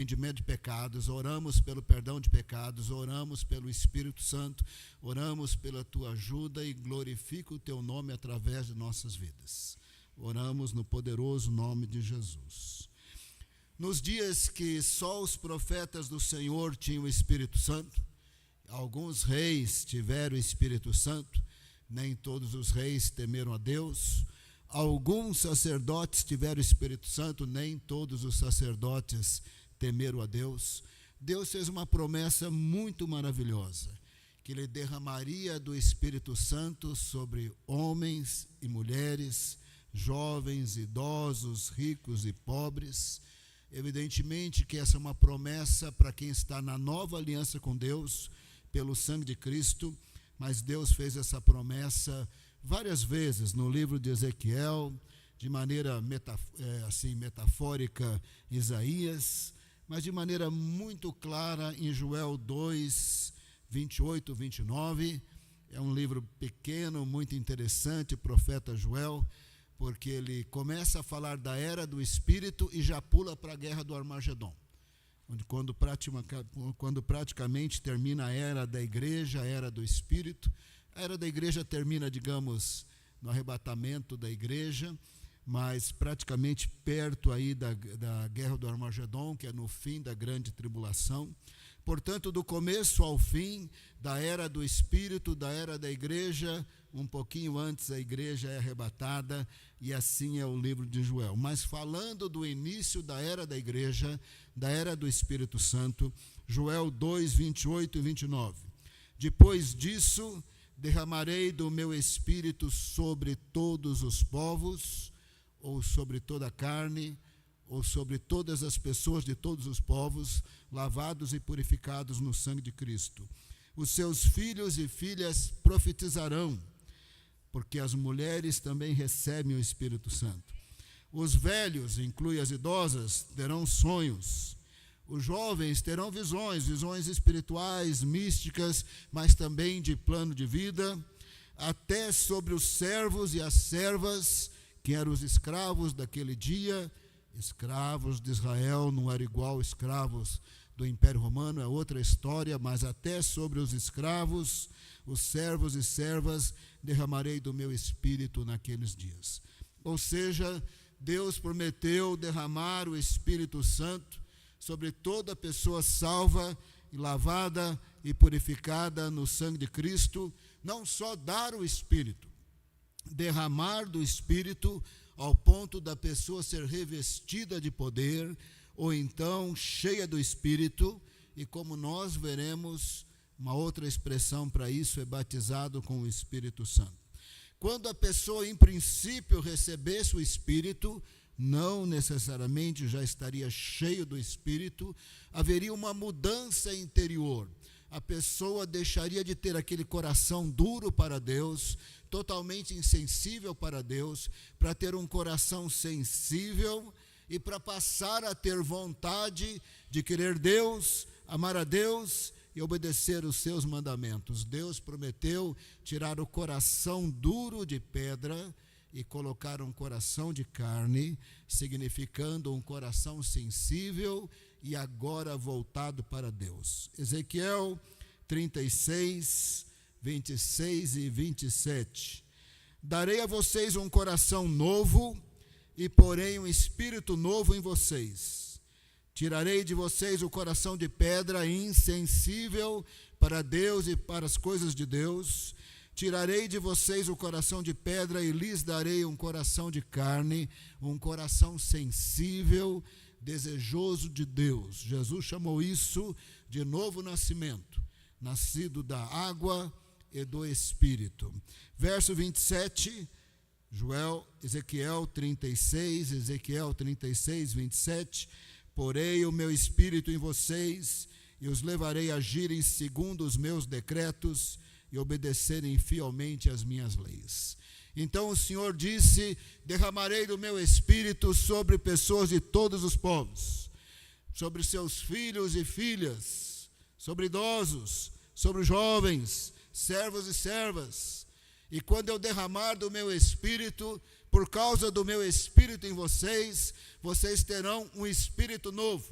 arrependimento de pecados, oramos pelo perdão de pecados, oramos pelo Espírito Santo, oramos pela tua ajuda e glorifica o teu nome através de nossas vidas. Oramos no poderoso nome de Jesus. Nos dias que só os profetas do Senhor tinham o Espírito Santo, alguns reis tiveram o Espírito Santo, nem todos os reis temeram a Deus. Alguns sacerdotes tiveram o Espírito Santo, nem todos os sacerdotes temeram a Deus. Deus fez uma promessa muito maravilhosa, que Ele derramaria do Espírito Santo sobre homens e mulheres, jovens, idosos, ricos e pobres. Evidentemente que essa é uma promessa para quem está na nova aliança com Deus, pelo sangue de Cristo, mas Deus fez essa promessa várias vezes no livro de Ezequiel, de maneira metafórica, Isaías, mas de maneira muito clara em Joel 2, 28, 29. É um livro pequeno, muito interessante, profeta Joel, porque ele começa a falar da era do Espírito e já pula para a guerra do Armagedon, quando praticamente termina a era da igreja, a era do Espírito. A era da igreja termina, digamos, no arrebatamento da igreja, mas praticamente perto aí da guerra do Armagedon, que é no fim da grande tribulação. Portanto, do começo ao fim da era do Espírito, da era da igreja, um pouquinho antes a igreja é arrebatada, e assim é o livro de Joel. Mas falando do início da era da igreja, da era do Espírito Santo, Joel 2, 28 e 29. Depois disso, derramarei do meu Espírito sobre todos os povos, ou sobre toda a carne, ou sobre todas as pessoas de todos os povos, lavados e purificados no sangue de Cristo. Os seus filhos e filhas profetizarão, porque as mulheres também recebem o Espírito Santo. Os velhos, inclui as idosas, terão sonhos. Os jovens terão visões espirituais, místicas, mas também de plano de vida. Até sobre os servos e as servas, que eram os escravos daquele dia. Escravos de Israel não eram igual escravos do Império Romano, é outra história, mas até sobre os escravos, os servos e servas, derramarei do meu Espírito naqueles dias. Ou seja, Deus prometeu derramar o Espírito Santo sobre toda pessoa salva, e lavada e purificada no sangue de Cristo. Não só dar o Espírito, derramar do Espírito ao ponto da pessoa ser revestida de poder, ou então cheia do Espírito, e como nós veremos, uma outra expressão para isso é batizado com o Espírito Santo. Quando a pessoa, em princípio, recebesse o Espírito, não necessariamente já estaria cheio do Espírito, haveria uma mudança interior. A pessoa deixaria de ter aquele coração duro para Deus, totalmente insensível para Deus, para ter um coração sensível e para passar a ter vontade de querer Deus, amar a Deus e obedecer os seus mandamentos. Deus prometeu tirar o coração duro de pedra e colocar um coração de carne, significando um coração sensível e agora voltado para Deus. Ezequiel 36, 26 e 27. Darei a vocês um coração novo e porei um espírito novo em vocês. Tirarei de vocês o coração de pedra insensível para Deus e para as coisas de Deus. Tirarei de vocês o coração de pedra e lhes darei um coração de carne, um coração sensível, desejoso de Deus. Jesus chamou isso de novo nascimento, nascido da água e do Espírito. Verso 27, Ezequiel 36, 27. Porei o meu Espírito em vocês e os levarei a agirem segundo os meus decretos e obedecerem fielmente às minhas leis. Então o Senhor disse: derramarei do meu Espírito sobre pessoas de todos os povos, sobre seus filhos e filhas, sobre idosos, sobre jovens, servos e servas. E quando eu derramar do meu Espírito, por causa do meu Espírito em vocês, vocês terão um espírito novo,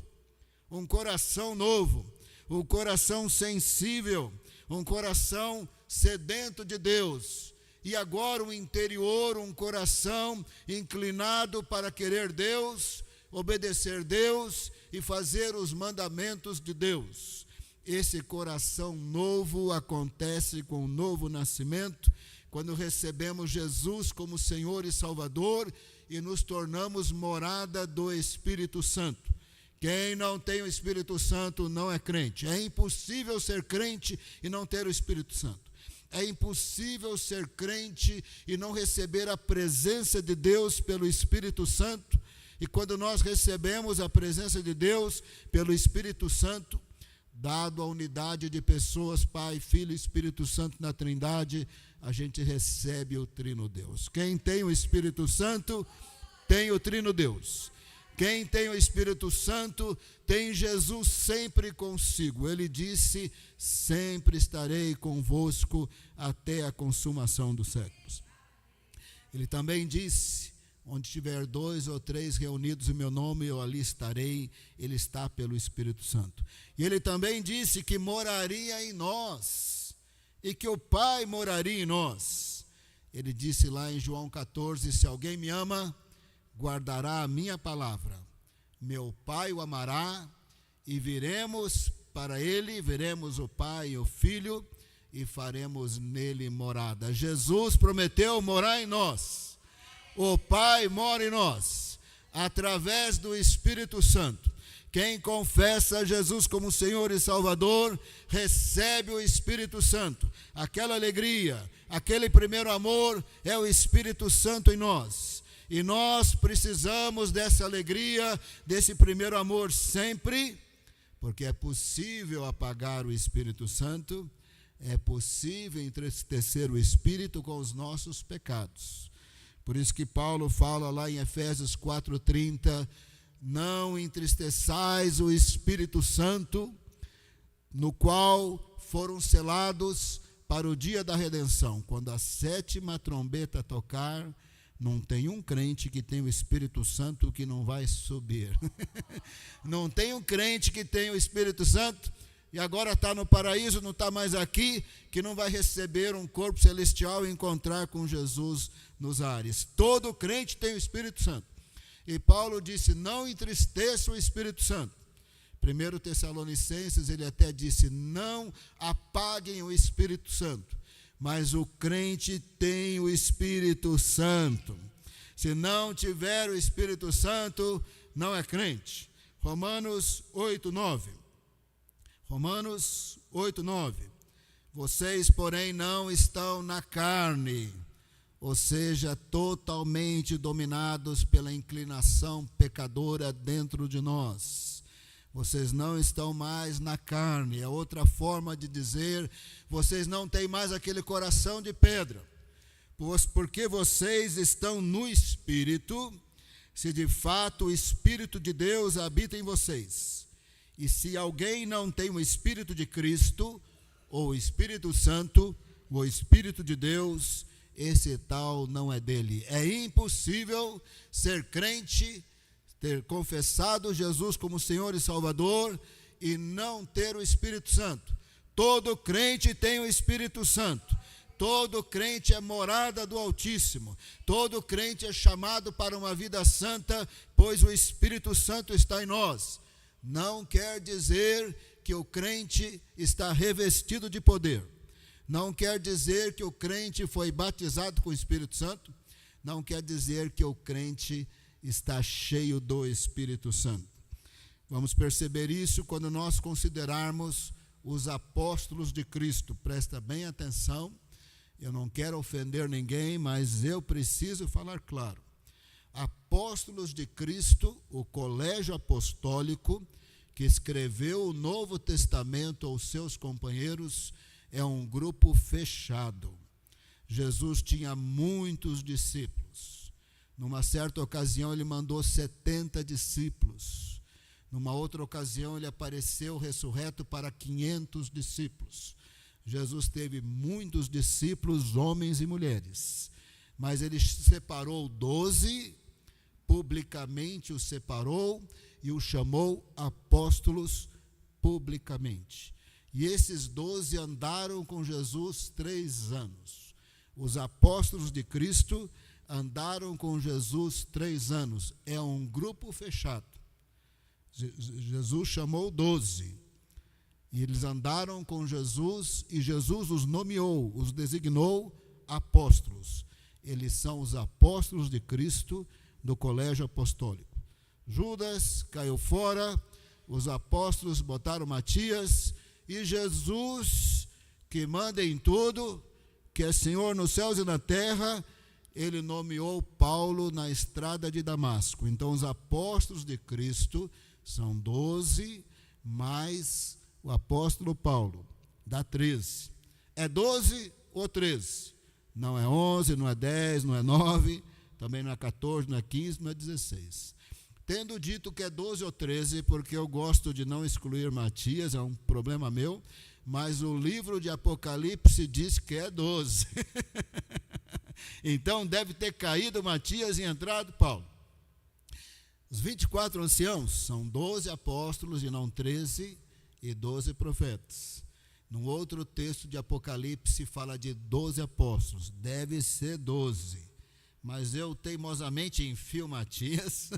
um coração novo, um coração sensível, um coração sedento de Deus. E agora um interior, um coração inclinado para querer Deus, obedecer Deus e fazer os mandamentos de Deus. Esse coração novo acontece com o novo nascimento, quando recebemos Jesus como Senhor e Salvador e nos tornamos morada do Espírito Santo. Quem não tem o Espírito Santo não é crente. É impossível ser crente e não ter o Espírito Santo. É impossível ser crente e não receber a presença de Deus pelo Espírito Santo. E quando nós recebemos a presença de Deus pelo Espírito Santo, dado a unidade de pessoas, Pai, Filho e Espírito Santo na Trindade, a gente recebe o Trino Deus. Quem tem o Espírito Santo, tem o Trino Deus. Quem tem o Espírito Santo, tem Jesus sempre consigo. Ele disse, sempre estarei convosco até a consumação dos séculos. Ele também disse, onde tiver 2 ou 3 reunidos em meu nome, eu ali estarei. Ele está pelo Espírito Santo. E ele também disse que moraria em nós, e que o Pai moraria em nós. Ele disse lá em João 14, se alguém me ama, guardará a minha palavra. Meu Pai o amará, e viremos para ele, veremos o Pai e o Filho, e faremos nele morada. Jesus prometeu morar em nós. O Pai mora em nós, através do Espírito Santo. Quem confessa Jesus como Senhor e Salvador, recebe o Espírito Santo. Aquela alegria, aquele primeiro amor, é o Espírito Santo em nós. E nós precisamos dessa alegria, desse primeiro amor sempre, porque é possível apagar o Espírito Santo, é possível entristecer o Espírito com os nossos pecados. Por isso que Paulo fala lá em Efésios 4:30, não entristeçais o Espírito Santo, no qual foram selados para o dia da redenção. Quando a 7ª trombeta tocar, não tem um crente que tem o Espírito Santo que não vai subir. Não tem um crente que tem o Espírito Santo e agora está no paraíso, não está mais aqui, que não vai receber um corpo celestial e encontrar com Jesus nos ares. Todo crente tem o Espírito Santo. E Paulo disse, não entristeça o Espírito Santo. 1 Tessalonicenses, ele até disse, não apaguem o Espírito Santo. Mas o crente tem o Espírito Santo. Se não tiver o Espírito Santo, não é crente. Romanos 8:9. Romanos 8:9. Vocês, porém, não estão na carne, ou seja, totalmente dominados pela inclinação pecadora dentro de nós. Vocês não estão mais na carne, é outra forma de dizer, vocês não têm mais aquele coração de pedra, porque vocês estão no Espírito, se de fato o Espírito de Deus habita em vocês. E se alguém não tem o Espírito de Cristo, ou o Espírito Santo, ou o Espírito de Deus, esse tal não é dele. É impossível ser crente, ter confessado Jesus como Senhor e Salvador e não ter o Espírito Santo. Todo crente tem o Espírito Santo. Todo crente é morada do Altíssimo. Todo crente é chamado para uma vida santa, pois o Espírito Santo está em nós. Não quer dizer que o crente está revestido de poder. Não quer dizer que o crente foi batizado com o Espírito Santo. Não quer dizer que o crente está cheio do Espírito Santo. Vamos perceber isso quando nós considerarmos os apóstolos de Cristo. Presta bem atenção, eu não quero ofender ninguém, mas eu preciso falar claro. Apóstolos de Cristo, o colégio apostólico, que escreveu o Novo Testamento aos seus companheiros, é um grupo fechado. Jesus tinha muitos discípulos. Numa certa ocasião, ele mandou 70 discípulos. Numa outra ocasião, ele apareceu ressurreto para 500 discípulos. Jesus teve muitos discípulos, homens e mulheres. Mas ele separou 12, publicamente os separou, e os chamou apóstolos publicamente. E esses 12 andaram com Jesus 3 anos. Os apóstolos de Cristo andaram com Jesus 3 anos. É um grupo fechado. Jesus chamou 12. E eles andaram com Jesus e Jesus os nomeou, os designou apóstolos. Eles são os apóstolos de Cristo do colégio apostólico. Judas caiu fora, os apóstolos botaram Matias, e Jesus, que manda em tudo, que é Senhor nos céus e na terra, ele nomeou Paulo na estrada de Damasco. Então os apóstolos de Cristo são 12, mais o apóstolo Paulo, dá 13. É 12 ou 13? Não é 11, não é 10, não é 9, também não é 14, não é 15, não é 16. Tendo dito que é 12 ou 13, porque eu gosto de não excluir Matias, é um problema meu, mas o livro de Apocalipse diz que é 12. Então deve ter caído Matias e entrado Paulo. Os 24 anciãos são 12 apóstolos e não 13, e 12 profetas. Num outro texto de Apocalipse fala de 12 apóstolos, deve ser 12, mas eu teimosamente enfio Matias,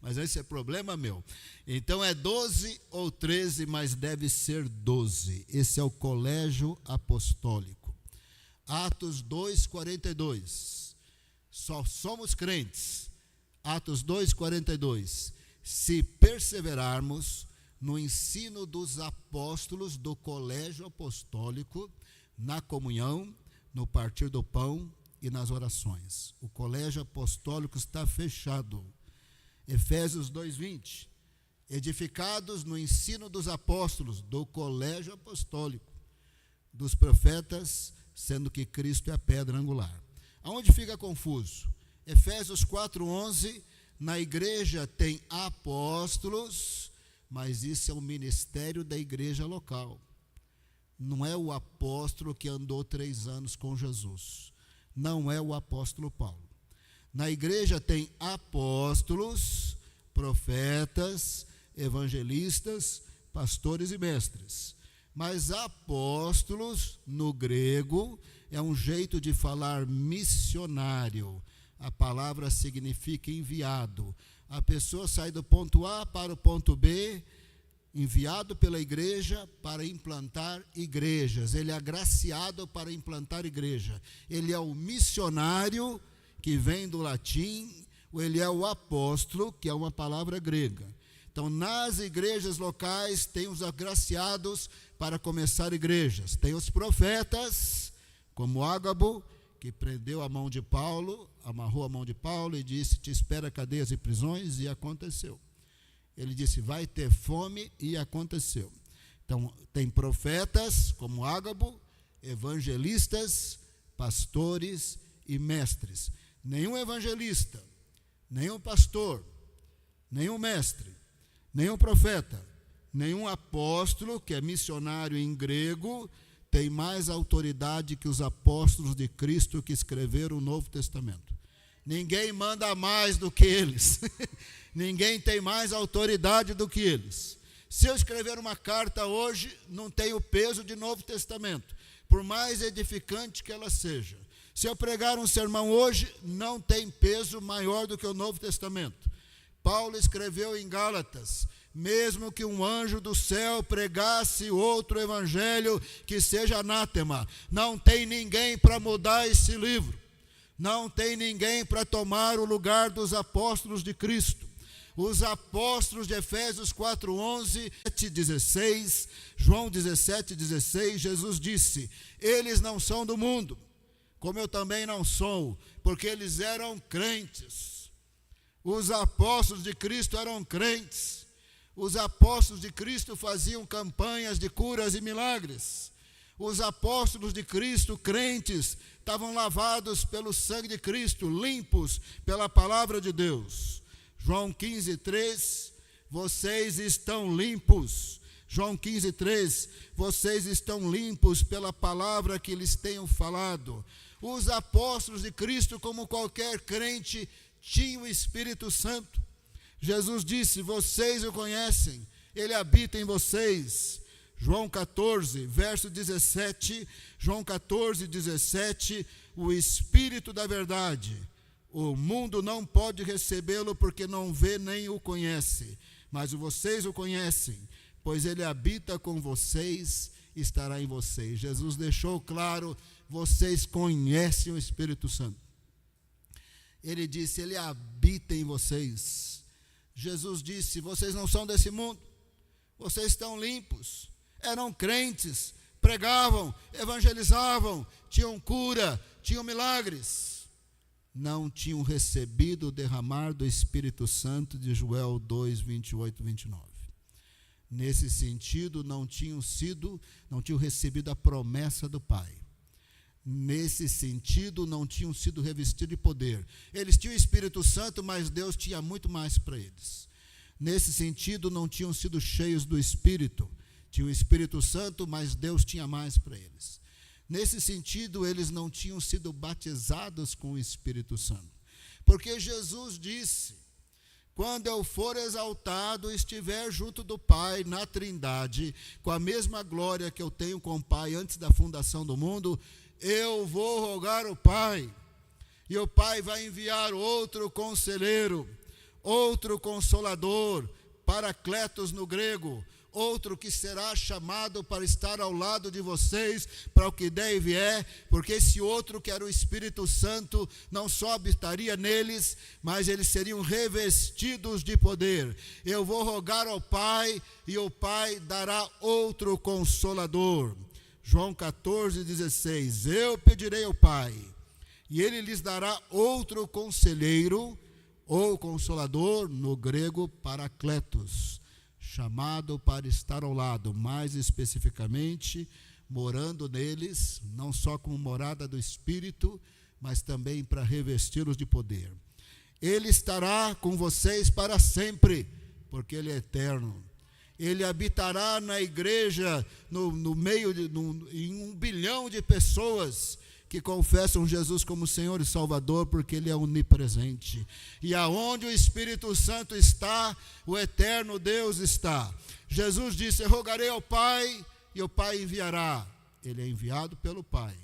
mas esse é problema meu. Então é 12 ou 13, mas deve ser 12, esse é o colégio apostólico. Atos 2:42, só somos crentes, Atos 2:42, se perseverarmos no ensino dos apóstolos do colégio apostólico, na comunhão, no partir do pão e nas orações. O colégio apostólico está fechado. Efésios 2:20, edificados no ensino dos apóstolos do colégio apostólico, dos profetas, sendo que Cristo é a pedra angular. Aonde fica confuso? Efésios 4:11, na igreja tem apóstolos, mas isso é o ministério da igreja local. Não é o apóstolo que andou 3 anos com Jesus. Não é o apóstolo Paulo. Na igreja tem apóstolos, profetas, evangelistas, pastores e mestres. Mas apóstolos, no grego, é um jeito de falar missionário. A palavra significa enviado. A pessoa sai do ponto A para o ponto B, enviado pela igreja para implantar igrejas. Ele é agraciado para implantar igreja. Ele é o missionário, que vem do latim, ou ele é o apóstolo, que é uma palavra grega. Então, nas igrejas locais, tem os agraciados para começar igrejas. Tem os profetas, como Ágabo, que prendeu a mão de Paulo, amarrou a mão de Paulo e disse, te espera cadeias e prisões, e aconteceu. Ele disse, vai ter fome, e aconteceu. Então, tem profetas, como Ágabo, evangelistas, pastores e mestres. Nenhum evangelista, nenhum pastor, nenhum mestre, nenhum profeta, nenhum apóstolo, que é missionário em grego, tem mais autoridade que os apóstolos de Cristo que escreveram o Novo Testamento. Ninguém manda mais do que eles. Ninguém tem mais autoridade do que eles. Se eu escrever uma carta hoje, não tem o peso de Novo Testamento, por mais edificante que ela seja. Se eu pregar um sermão hoje, não tem peso maior do que o Novo Testamento. Paulo escreveu em Gálatas, mesmo que um anjo do céu pregasse outro evangelho que seja anátema, não tem ninguém para mudar esse livro, não tem ninguém para tomar o lugar dos apóstolos de Cristo. Os apóstolos de Efésios 4:11, 7:16, João 17:16, Jesus disse, eles não são do mundo, como eu também não sou, porque eles eram crentes. Os apóstolos de Cristo eram crentes. Os apóstolos de Cristo faziam campanhas de curas e milagres. Os apóstolos de Cristo, crentes, estavam lavados pelo sangue de Cristo, limpos pela palavra de Deus. João 15:3, vocês estão limpos. João 15:3, vocês estão limpos pela palavra que lhes tenho falado. Os apóstolos de Cristo, como qualquer crente, tinham o Espírito Santo. Jesus disse: vocês o conhecem, ele habita em vocês. João 14, verso 17, João 14, 17, o Espírito da verdade. O mundo não pode recebê-lo porque não vê nem o conhece, mas vocês o conhecem, pois ele habita com vocês, estará em vocês. Jesus deixou claro, vocês conhecem o Espírito Santo. Ele disse, ele habita em vocês. Jesus disse, vocês não são desse mundo, vocês estão limpos. Eram crentes, pregavam, evangelizavam, tinham cura, tinham milagres. Não tinham recebido o derramar do Espírito Santo de Joel 2, 28, 29. Nesse sentido, não tinham recebido a promessa do Pai. Nesse sentido, não tinham sido revestidos de poder. Eles tinham o Espírito Santo, mas Deus tinha muito mais para eles. Nesse sentido, não tinham sido cheios do Espírito. Tinha o Espírito Santo, mas Deus tinha mais para eles. Nesse sentido, eles não tinham sido batizados com o Espírito Santo. Porque Jesus disse, quando eu for exaltado, estiver junto do Pai na Trindade, com a mesma glória que eu tenho com o Pai antes da fundação do mundo, eu vou rogar ao Pai, e o Pai vai enviar outro conselheiro, outro consolador, Paracletos no grego, outro que será chamado para estar ao lado de vocês, para o que der e vier, porque esse outro, que era o Espírito Santo, não só habitaria neles, mas eles seriam revestidos de poder. Eu vou rogar ao Pai, e o Pai dará outro consolador. João 14, 16, eu pedirei ao Pai, e ele lhes dará outro conselheiro, ou consolador, no grego, Paracletos, chamado para estar ao lado, mais especificamente, morando neles, não só como morada do Espírito, mas também para revesti-los de poder. Ele estará com vocês para sempre, porque ele é eterno. Ele habitará na igreja, em 1 bilhão de pessoas que confessam Jesus como Senhor e Salvador, porque ele é onipresente. E aonde o Espírito Santo está, o eterno Deus está. Jesus disse, eu rogarei ao Pai, e o Pai enviará. Ele é enviado pelo Pai.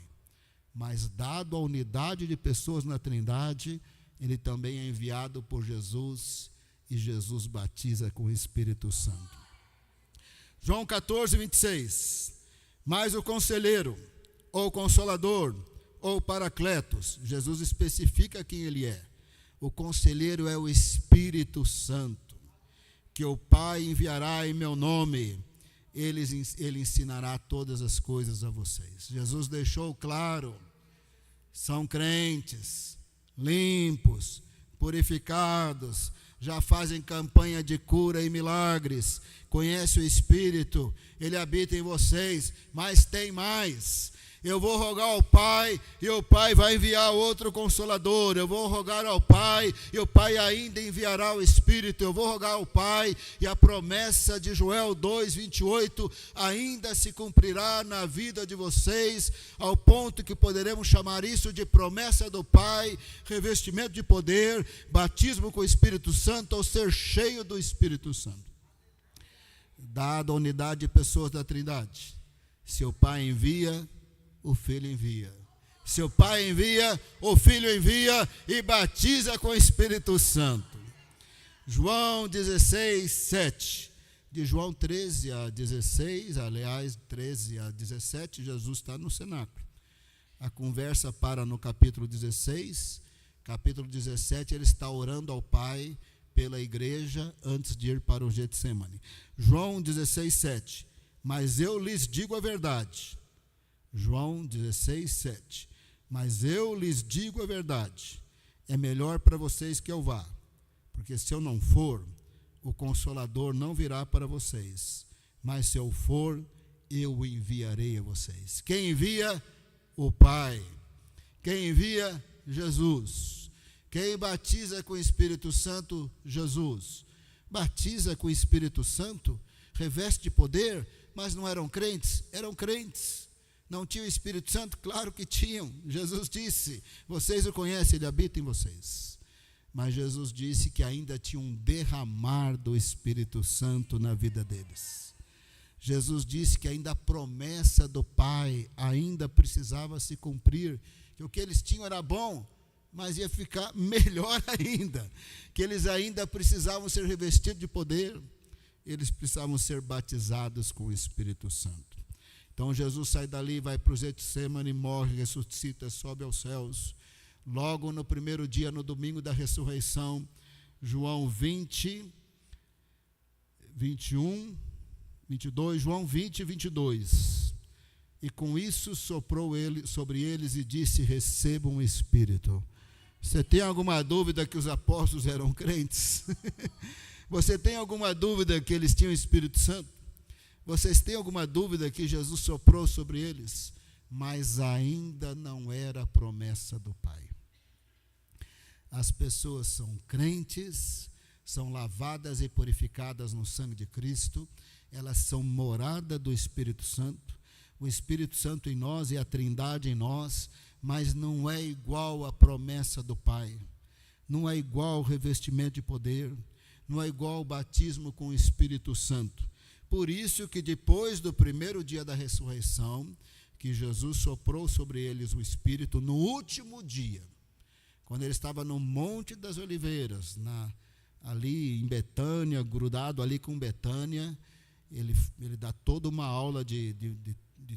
Mas dado a unidade de pessoas na Trindade, ele também é enviado por Jesus, e Jesus batiza com o Espírito Santo. João 14, 26. Mas o conselheiro, ou consolador, ou Paracletos, Jesus especifica quem ele é. O conselheiro é o Espírito Santo, que o Pai enviará em meu nome. Ele ensinará todas as coisas a vocês. Jesus deixou claro, são crentes, limpos, purificados, já fazem campanha de cura e milagres, conhece o Espírito, ele habita em vocês, mas tem mais. Eu vou rogar ao Pai, e o Pai vai enviar outro consolador. Eu vou rogar ao Pai, e o Pai ainda enviará o Espírito. Eu vou rogar ao Pai, e a promessa de Joel 2, 28 ainda se cumprirá na vida de vocês, ao ponto que poderemos chamar isso de promessa do Pai, revestimento de poder, batismo com o Espírito Santo, ou ser cheio do Espírito Santo. Dada a unidade de pessoas da Trindade, se o Pai envia, o Filho envia. Se o Pai envia, o Filho envia e batiza com o Espírito Santo. João 16, 7. De João 13 a 16, aliás, 13 a 17, Jesus está no cenáculo. A conversa para no capítulo 16. Capítulo 17, ele está orando ao Pai pela igreja antes de ir para o Getsemane. João 16, 7. Mas eu lhes digo a verdade. João 16, 7. Mas eu lhes digo a verdade, é melhor para vocês que eu vá, porque se eu não for, o Consolador não virá para vocês, mas se eu for, eu o enviarei a vocês. Quem envia? O Pai. Quem envia? Jesus. Quem batiza com o Espírito Santo? Jesus. Batiza com o Espírito Santo, reveste de poder, mas não eram crentes? Eram crentes. Não tinham o Espírito Santo? Claro que tinham. Jesus disse, vocês o conhecem, ele habita em vocês. mas Jesus disse que ainda tinha um derramar do Espírito Santo na vida deles. Jesus disse que ainda a promessa do Pai ainda precisava se cumprir, que o que eles tinham era bom, mas ia ficar melhor ainda, que eles ainda precisavam ser revestidos de poder, eles precisavam ser batizados com o Espírito Santo. Então Jesus sai dali, vai para o Getsemane, morre, ressuscita, sobe aos céus. Logo no primeiro dia, no domingo da ressurreição, João 20, 21, 22, João 20, 22. E com isso soprou ele sobre eles e disse: recebam o Espírito. Você tem alguma dúvida que os apóstolos eram crentes? Você tem alguma dúvida que eles tinham o Espírito Santo? Vocês têm alguma dúvida que Jesus soprou sobre eles? Mas ainda não era a promessa do Pai. As pessoas são crentes, são lavadas e purificadas no sangue de Cristo, elas são morada do Espírito Santo, o Espírito Santo em nós e a Trindade em nós, mas não é igual à promessa do Pai, não é igual ao revestimento de poder, não é igual ao batismo com o Espírito Santo. Por isso que depois do primeiro dia da ressurreição, que Jesus soprou sobre eles o Espírito, no último dia, quando ele estava no Monte das Oliveiras, ali em Betânia, grudado ali com Betânia, ele dá toda uma aula de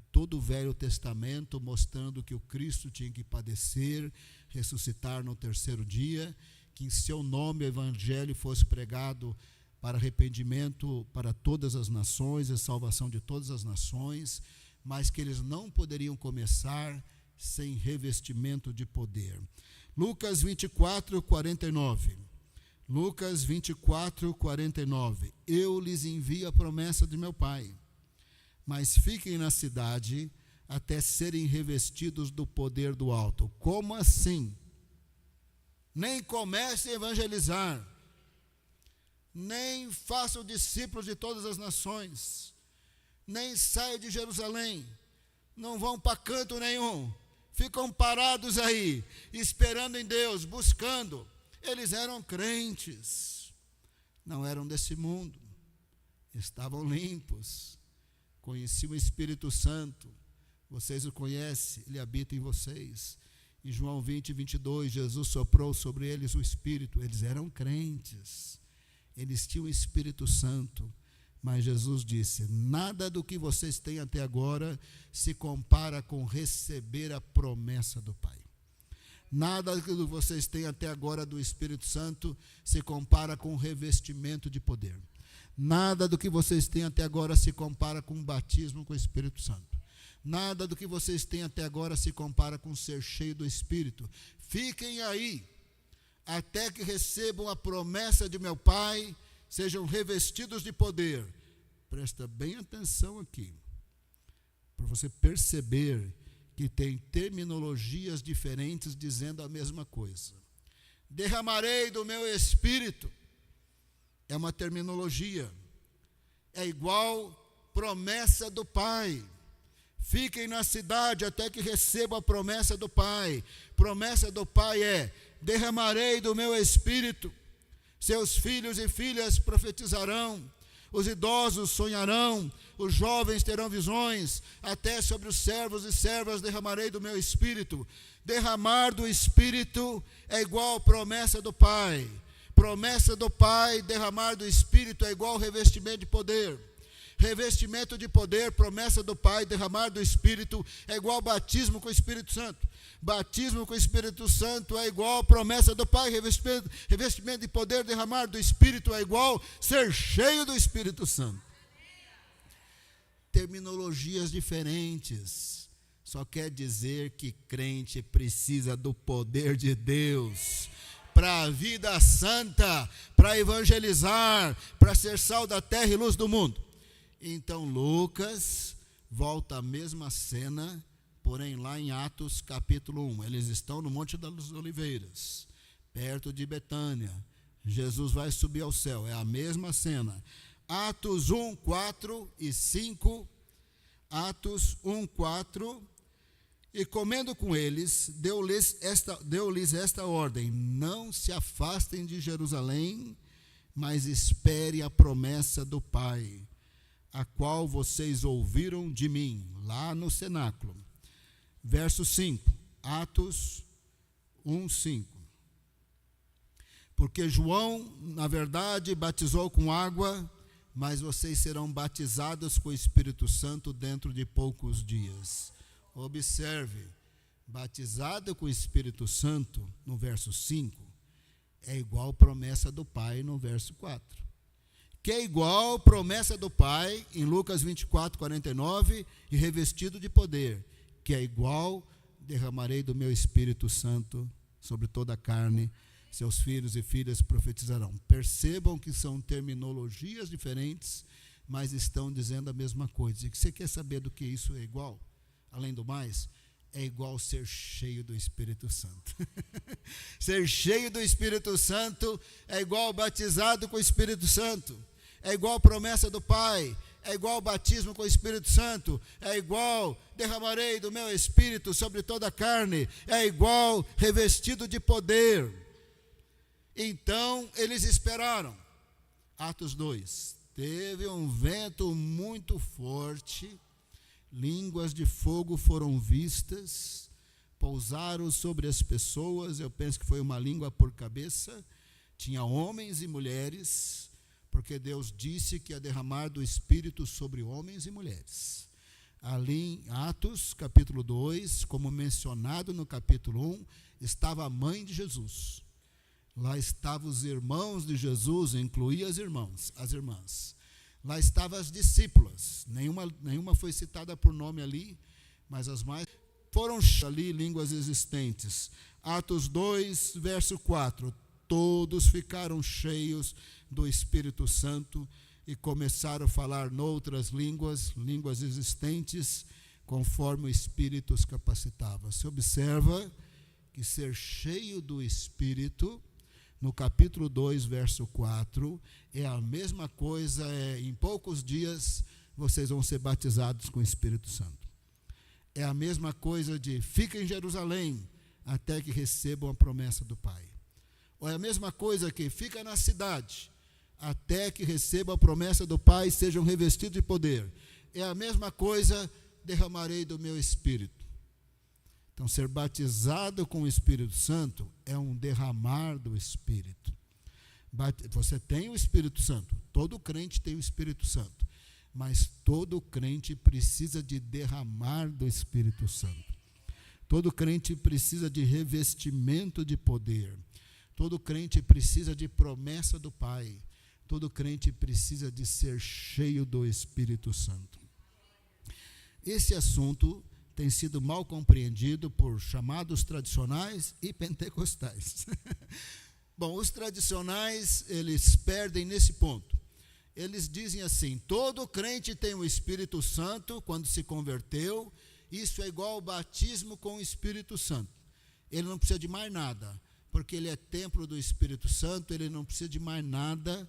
todo o Velho Testamento, mostrando que o Cristo tinha que padecer, ressuscitar no terceiro dia, que em seu nome o Evangelho fosse pregado para arrependimento para todas as nações e salvação de todas as nações, mas que eles não poderiam começar sem revestimento de poder. Lucas 24, 49. Lucas 24, 49. Eu lhes envio a promessa de meu Pai, mas fiquem na cidade até serem revestidos do poder do alto. Como assim? Nem comecem a evangelizar, nem façam discípulos de todas as nações, nem saiam de Jerusalém, não vão para canto nenhum, ficam parados aí, esperando em Deus, buscando. Eles eram crentes, não eram desse mundo, estavam limpos, conheciam o Espírito Santo, vocês o conhecem, ele habita em vocês. Em João 20, 22, Jesus soprou sobre eles o Espírito, eles eram crentes, eles tinham o Espírito Santo, mas Jesus disse: nada do que vocês têm até agora se compara com receber a promessa do Pai. Nada do que vocês têm até agora do Espírito Santo se compara com o revestimento de poder. Nada do que vocês têm até agora se compara com o batismo com o Espírito Santo. Nada do que vocês têm até agora se compara com ser cheio do Espírito. Fiquem aí, até que recebam a promessa de meu Pai, sejam revestidos de poder. Presta bem atenção aqui, para você perceber que tem terminologias diferentes dizendo a mesma coisa. Derramarei do meu Espírito, é uma terminologia, é igual promessa do Pai. Fiquem na cidade até que recebam a promessa do Pai. Promessa do Pai é: derramarei do meu Espírito, seus filhos e filhas profetizarão, os idosos sonharão, os jovens terão visões, até sobre os servos e servas derramarei do meu Espírito. Derramar do Espírito é igual promessa do Pai. Promessa do Pai, derramar do Espírito é igual revestimento de poder. Revestimento de poder, promessa do Pai, derramar do Espírito é igual batismo com o Espírito Santo. Batismo com o Espírito Santo é igual promessa do Pai, revestimento de poder, derramar do Espírito é igual ser cheio do Espírito Santo. Terminologias diferentes, só quer dizer que crente precisa do poder de Deus para a vida santa, para evangelizar, para ser sal da terra e luz do mundo. Então Lucas volta à mesma cena, porém lá em Atos capítulo 1, eles estão no Monte das Oliveiras, perto de Betânia, Jesus vai subir ao céu, é a mesma cena. Atos 1, 4 e 5, Atos 1, 4 E comendo com eles, deu-lhes esta ordem: não se afastem de Jerusalém, mas espere a promessa do Pai, a qual vocês ouviram de mim, lá no cenáculo. Verso 5, Atos 1:5. Porque João, na verdade, batizou com água, mas vocês serão batizados com o Espírito Santo dentro de poucos dias. Observe, batizado com o Espírito Santo, no verso 5, é igual promessa do Pai no verso 4. Que é igual promessa do Pai em Lucas 24:49, e revestido de poder, que é igual, derramarei do meu Espírito Santo sobre toda a carne, seus filhos e filhas profetizarão. Percebam que são terminologias diferentes, mas estão dizendo a mesma coisa. E você quer saber do que isso é igual? Além do mais, é igual ser cheio do Espírito Santo. Ser cheio do Espírito Santo é igual batizado com o Espírito Santo. É igual promessa do Pai. É igual batismo com o Espírito Santo. É igual derramarei do meu Espírito sobre toda a carne. É igual revestido de poder. Então eles esperaram. Atos 2. Teve um vento muito forte. Línguas de fogo foram vistas, pousaram sobre as pessoas. Eu penso que foi uma língua por cabeça. Tinha homens e mulheres, porque Deus disse que ia derramar do Espírito sobre homens e mulheres. Ali em Atos, capítulo 2, como mencionado no capítulo 1, estava a mãe de Jesus. Lá estavam os irmãos de Jesus, incluía as irmãs. Lá estavam as discípulas, nenhuma foi citada por nome ali, mas as mais foram ali línguas existentes. Atos 2, verso 4, todos ficaram cheios do Espírito Santo e começaram a falar noutras línguas existentes, conforme o Espírito os capacitava. Se observa que ser cheio do Espírito, no capítulo 2, verso 4, é a mesma coisa, em poucos dias vocês vão ser batizados com o Espírito Santo. É a mesma coisa de fiquem em Jerusalém até que recebam a promessa do Pai. Ou é a mesma coisa que fica na cidade até que recebam a promessa do Pai e sejam revestidos de poder. É a mesma coisa, derramarei do meu Espírito. Então, ser batizado com o Espírito Santo é um derramar do Espírito. Você tem o Espírito Santo, todo crente tem o Espírito Santo, mas todo crente precisa de derramar do Espírito Santo. Todo crente precisa de revestimento de poder. Todo crente precisa de promessa do Pai. Todo crente precisa de ser cheio do Espírito Santo. Esse assunto tem sido mal compreendido por chamados tradicionais e pentecostais. Bom, os tradicionais, eles perdem nesse ponto. Eles dizem assim: todo crente tem o Espírito Santo quando se converteu, isso é igual ao batismo com o Espírito Santo. Ele não precisa de mais nada, porque ele é templo do Espírito Santo, ele não precisa de mais nada.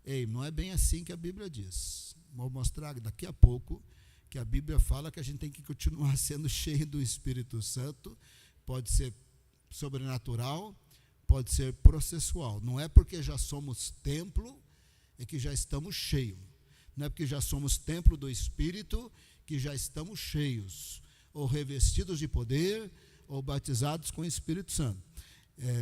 Ei, não é bem assim que a Bíblia diz. Vou mostrar daqui a pouco que a Bíblia fala que a gente tem que continuar sendo cheio do Espírito Santo. Pode ser sobrenatural, pode ser processual. Não é porque já somos templo é que já estamos cheios. Não é porque já somos templo do Espírito que já estamos cheios, ou revestidos de poder, ou batizados com o Espírito Santo.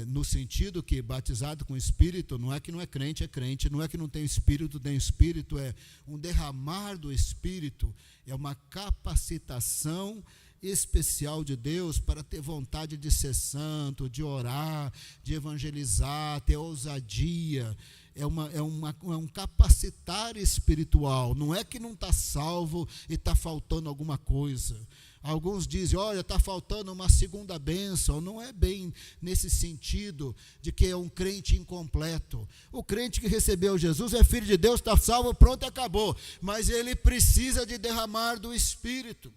No sentido que batizado com o Espírito não é que não é crente, não é que não tem Espírito, tem Espírito, é um derramar do Espírito, é uma capacitação especial de Deus para ter vontade de ser santo, de orar, de evangelizar, ter ousadia. É um capacitar espiritual. Não é que não está salvo e está faltando alguma coisa. Alguns dizem, olha, está faltando uma segunda bênção. Não é bem nesse sentido de que é um crente incompleto. O crente que recebeu Jesus é filho de Deus, está salvo, pronto, acabou. Mas ele precisa de derramar do Espírito.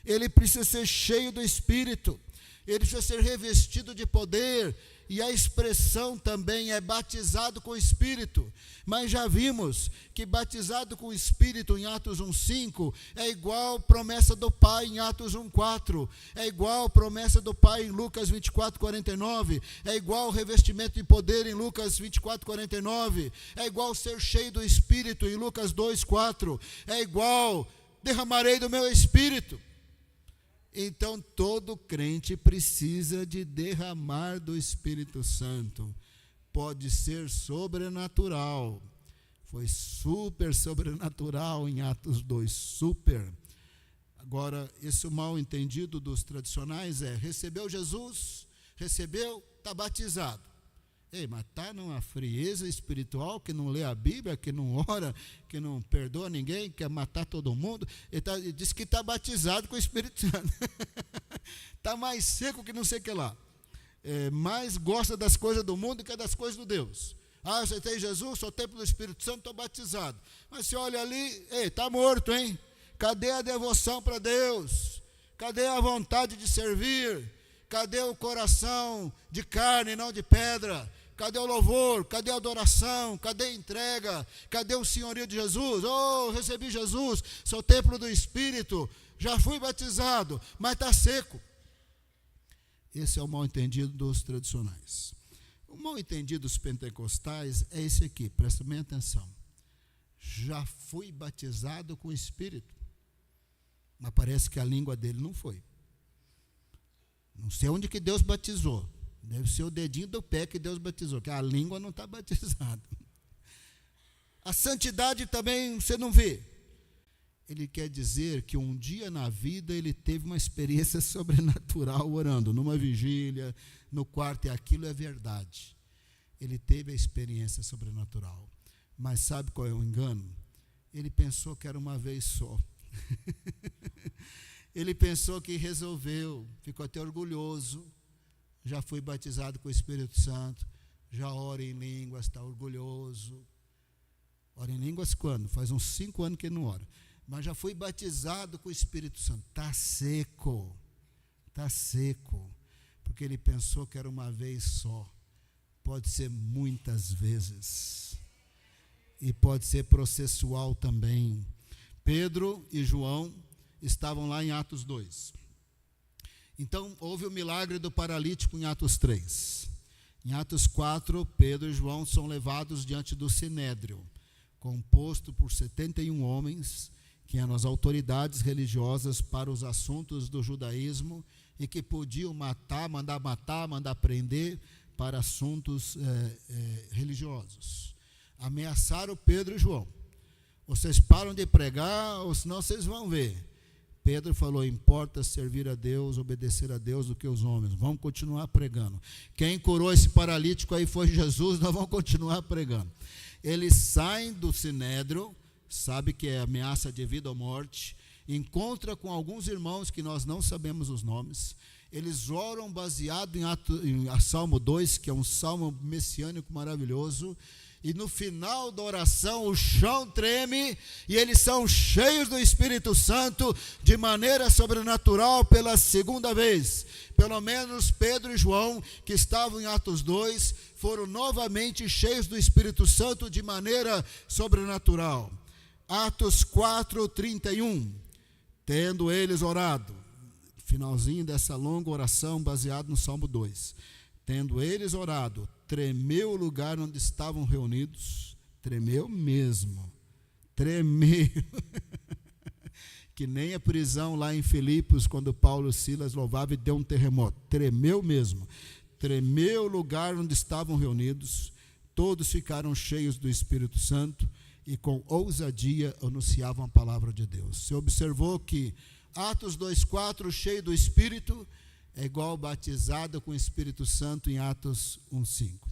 Ele precisa ser cheio do Espírito. Ele precisa ser revestido de poder. E a expressão também é batizado com o Espírito. Mas já vimos que batizado com o Espírito em Atos 1,5 é igual promessa do Pai em Atos 1,4. É igual promessa do Pai em Lucas 24:49. É igual revestimento de poder em Lucas 24:49. É igual ser cheio do Espírito em Lucas 2,4. É igual derramarei do meu Espírito. Então, todo crente precisa de derramar do Espírito Santo. Pode ser sobrenatural. Foi super sobrenatural em Atos 2, super. Agora, esse mal entendido dos tradicionais é, recebeu Jesus, recebeu, está batizado. Ei, mas está numa frieza espiritual, que não lê a Bíblia, que não ora, que não perdoa ninguém, quer matar todo mundo. Ele diz que está batizado com o Espírito Santo. Está mais seco que não sei o que lá. Mais gosta das coisas do mundo que das coisas do Deus. Ah, eu aceitei Jesus, sou templo do Espírito Santo, estou batizado. Mas você olha ali, ei, está morto, hein? Cadê a devoção para Deus? Cadê a vontade de servir? Cadê o coração de carne e não de pedra? Cadê o louvor? Cadê a adoração? Cadê a entrega? Cadê o senhorio de Jesus? Oh, recebi Jesus, sou templo do Espírito, já fui batizado, mas está seco. Esse é o mal entendido dos tradicionais. O mal entendido dos pentecostais é esse aqui, presta bem atenção. Já fui batizado com o Espírito, mas parece que a língua dele não foi. Não sei onde que Deus batizou. Deve ser o dedinho do pé que Deus batizou, que a língua não está batizada. A santidade também você não vê. Ele quer dizer que um dia na vida ele teve uma experiência sobrenatural orando, numa vigília, no quarto, e aquilo é verdade. Ele teve a experiência sobrenatural. Mas sabe qual é o engano? Ele pensou que era uma vez só. Ele pensou que resolveu, ficou até orgulhoso. Já fui batizado com o Espírito Santo, já ora em línguas, está orgulhoso. Ora em línguas quando? Faz uns 5 anos que ele não ora. Mas já fui batizado com o Espírito Santo. Está seco, porque ele pensou que era uma vez só. Pode ser muitas vezes. E pode ser processual também. Pedro e João estavam lá em Atos 2. Então, houve o milagre do paralítico em Atos 3. Em Atos 4, Pedro e João são levados diante do Sinédrio, composto por 71 homens, que eram as autoridades religiosas para os assuntos do judaísmo e que podiam mandar prender para assuntos religiosos. Ameaçaram Pedro e João. Vocês param de pregar, ou senão vocês vão ver. Pedro falou, importa servir a Deus, obedecer a Deus do que os homens. Vamos continuar pregando. Quem curou esse paralítico aí foi Jesus, nós vamos continuar pregando. Eles saem do Sinédrio, sabe que é ameaça de vida ou morte, encontra com alguns irmãos que nós não sabemos os nomes. Eles oram baseado em Salmo 2, que é um salmo messiânico maravilhoso. E no final da oração o chão treme e eles são cheios do Espírito Santo de maneira sobrenatural pela segunda vez. Pelo menos Pedro e João, que estavam em Atos 2, foram novamente cheios do Espírito Santo de maneira sobrenatural. Atos 4:31, tendo eles orado, finalzinho dessa longa oração baseado no Salmo 2. Tendo eles orado, tremeu o lugar onde estavam reunidos, tremeu mesmo, tremeu, que nem a prisão lá em Filipos, quando Paulo e Silas louvavam e deu um terremoto, tremeu mesmo, tremeu o lugar onde estavam reunidos, todos ficaram cheios do Espírito Santo e com ousadia anunciavam a palavra de Deus. Você observou que Atos 2:4, cheio do Espírito, é igual batizado com o Espírito Santo em Atos 1:5.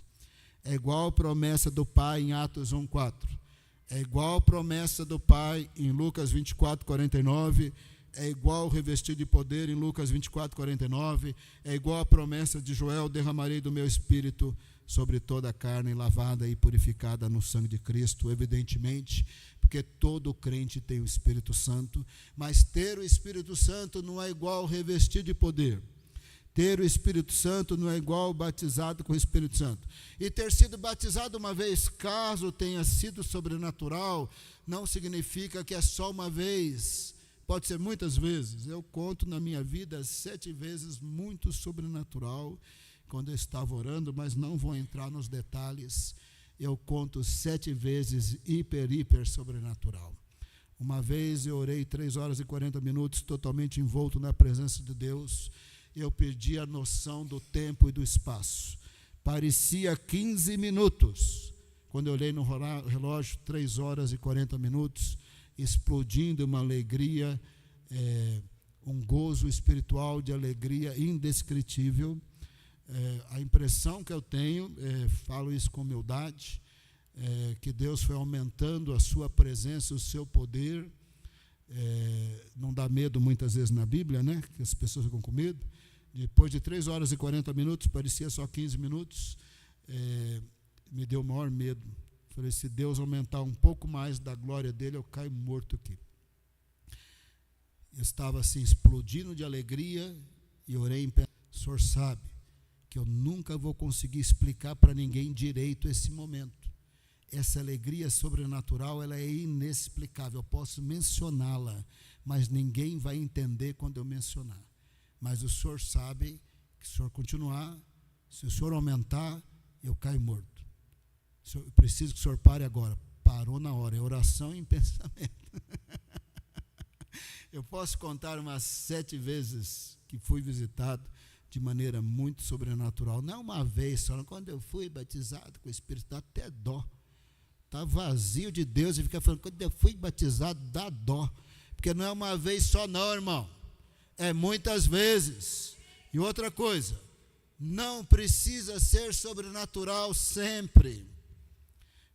É igual promessa do Pai em Atos 1:4. É igual promessa do Pai em Lucas 24:49. É igual revestido de poder em Lucas 24:49. É igual a promessa de Joel, derramarei do meu Espírito sobre toda a carne, lavada e purificada no sangue de Cristo, evidentemente, porque todo crente tem o Espírito Santo, mas ter o Espírito Santo não é igual revestir de poder. Ter o Espírito Santo não é igual batizado com o Espírito Santo. E ter sido batizado uma vez, caso tenha sido sobrenatural, não significa que é só uma vez. Pode ser muitas vezes. Eu conto na minha vida 7 vezes muito sobrenatural, quando eu estava orando, mas não vou entrar nos detalhes. Eu conto 7 vezes hiper sobrenatural. Uma vez eu orei 3 horas e 40 minutos, totalmente envolto na presença de Deus. Eu perdi a noção do tempo e do espaço. Parecia 15 minutos. Quando eu olhei no relógio, 3 horas e 40 minutos, explodindo uma alegria, um gozo espiritual de alegria indescritível. A impressão que eu tenho, falo isso com humildade, que Deus foi aumentando a sua presença, o seu poder. Não dá medo muitas vezes na Bíblia, né? Que as pessoas ficam com medo. Depois de 3 horas e 40 minutos, parecia só 15 minutos, me deu o maior medo. Falei, se Deus aumentar um pouco mais da glória dele, eu caio morto aqui. Eu estava assim, explodindo de alegria, e orei em pé. O senhor sabe que eu nunca vou conseguir explicar para ninguém direito esse momento. Essa alegria sobrenatural, ela é inexplicável. Eu posso mencioná-la, mas ninguém vai entender quando eu mencionar. Mas o senhor sabe que se o senhor continuar, se o senhor aumentar, eu caio morto. Eu preciso que o senhor pare agora. Parou na hora, é oração em pensamento. Eu posso contar umas 7 vezes que fui visitado de maneira muito sobrenatural. Não uma vez só, quando eu fui batizado com o Espírito, dá até dó. Está vazio de Deus e fica falando, quando eu fui batizado, dá dó. Porque não é uma vez só não, irmão. É muitas vezes. E outra coisa, não precisa ser sobrenatural sempre.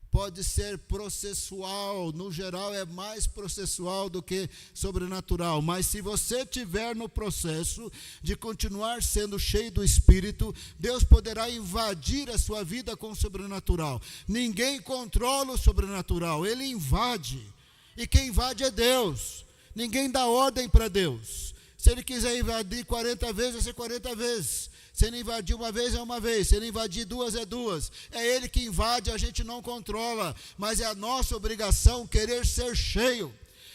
Pode ser processual, no geral é mais processual do que sobrenatural, mas se você estiver no processo de continuar sendo cheio do Espírito, Deus poderá invadir a sua vida com o sobrenatural. Ninguém controla o sobrenatural, ele invade, e quem invade é Deus. Ninguém dá ordem para Deus. Se ele quiser invadir 40 vezes, vai ser 40 vezes. Se ele invadir uma vez, é uma vez. Se ele invadir 2, é 2. É ele que invade, a gente não controla. Mas é a nossa obrigação querer ser cheio.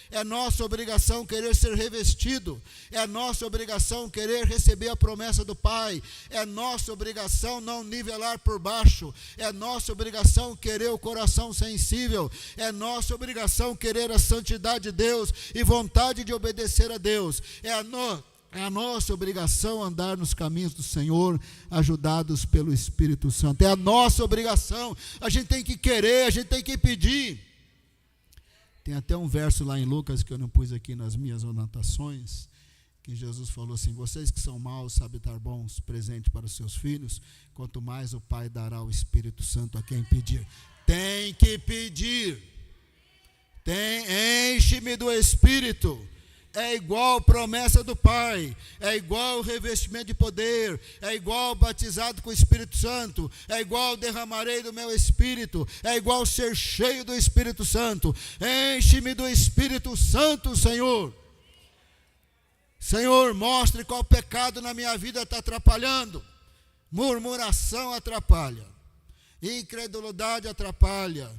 É nossa obrigação querer ser revestido. É nossa obrigação querer receber a promessa do Pai. É nossa obrigação não nivelar por baixo. É nossa obrigação querer o coração sensível. É nossa obrigação querer a santidade de Deus e vontade de obedecer a Deus. É a nossa obrigação andar nos caminhos do Senhor, ajudados pelo Espírito Santo. É a nossa obrigação. A gente tem que querer, a gente tem que pedir. Tem até um verso lá em Lucas que eu não pus aqui nas minhas anotações, que Jesus falou assim, vocês que são maus sabem dar bons presentes para os seus filhos, quanto mais o Pai dará o Espírito Santo a quem pedir. Tem que pedir. Enche-me do Espírito. É igual promessa do Pai, é igual revestimento de poder, é igual batizado com o Espírito Santo, é igual derramarei do meu Espírito, é igual ser cheio do Espírito Santo. Enche-me do Espírito Santo, Senhor. Senhor, mostre qual pecado na minha vida está atrapalhando. Murmuração atrapalha, incredulidade atrapalha,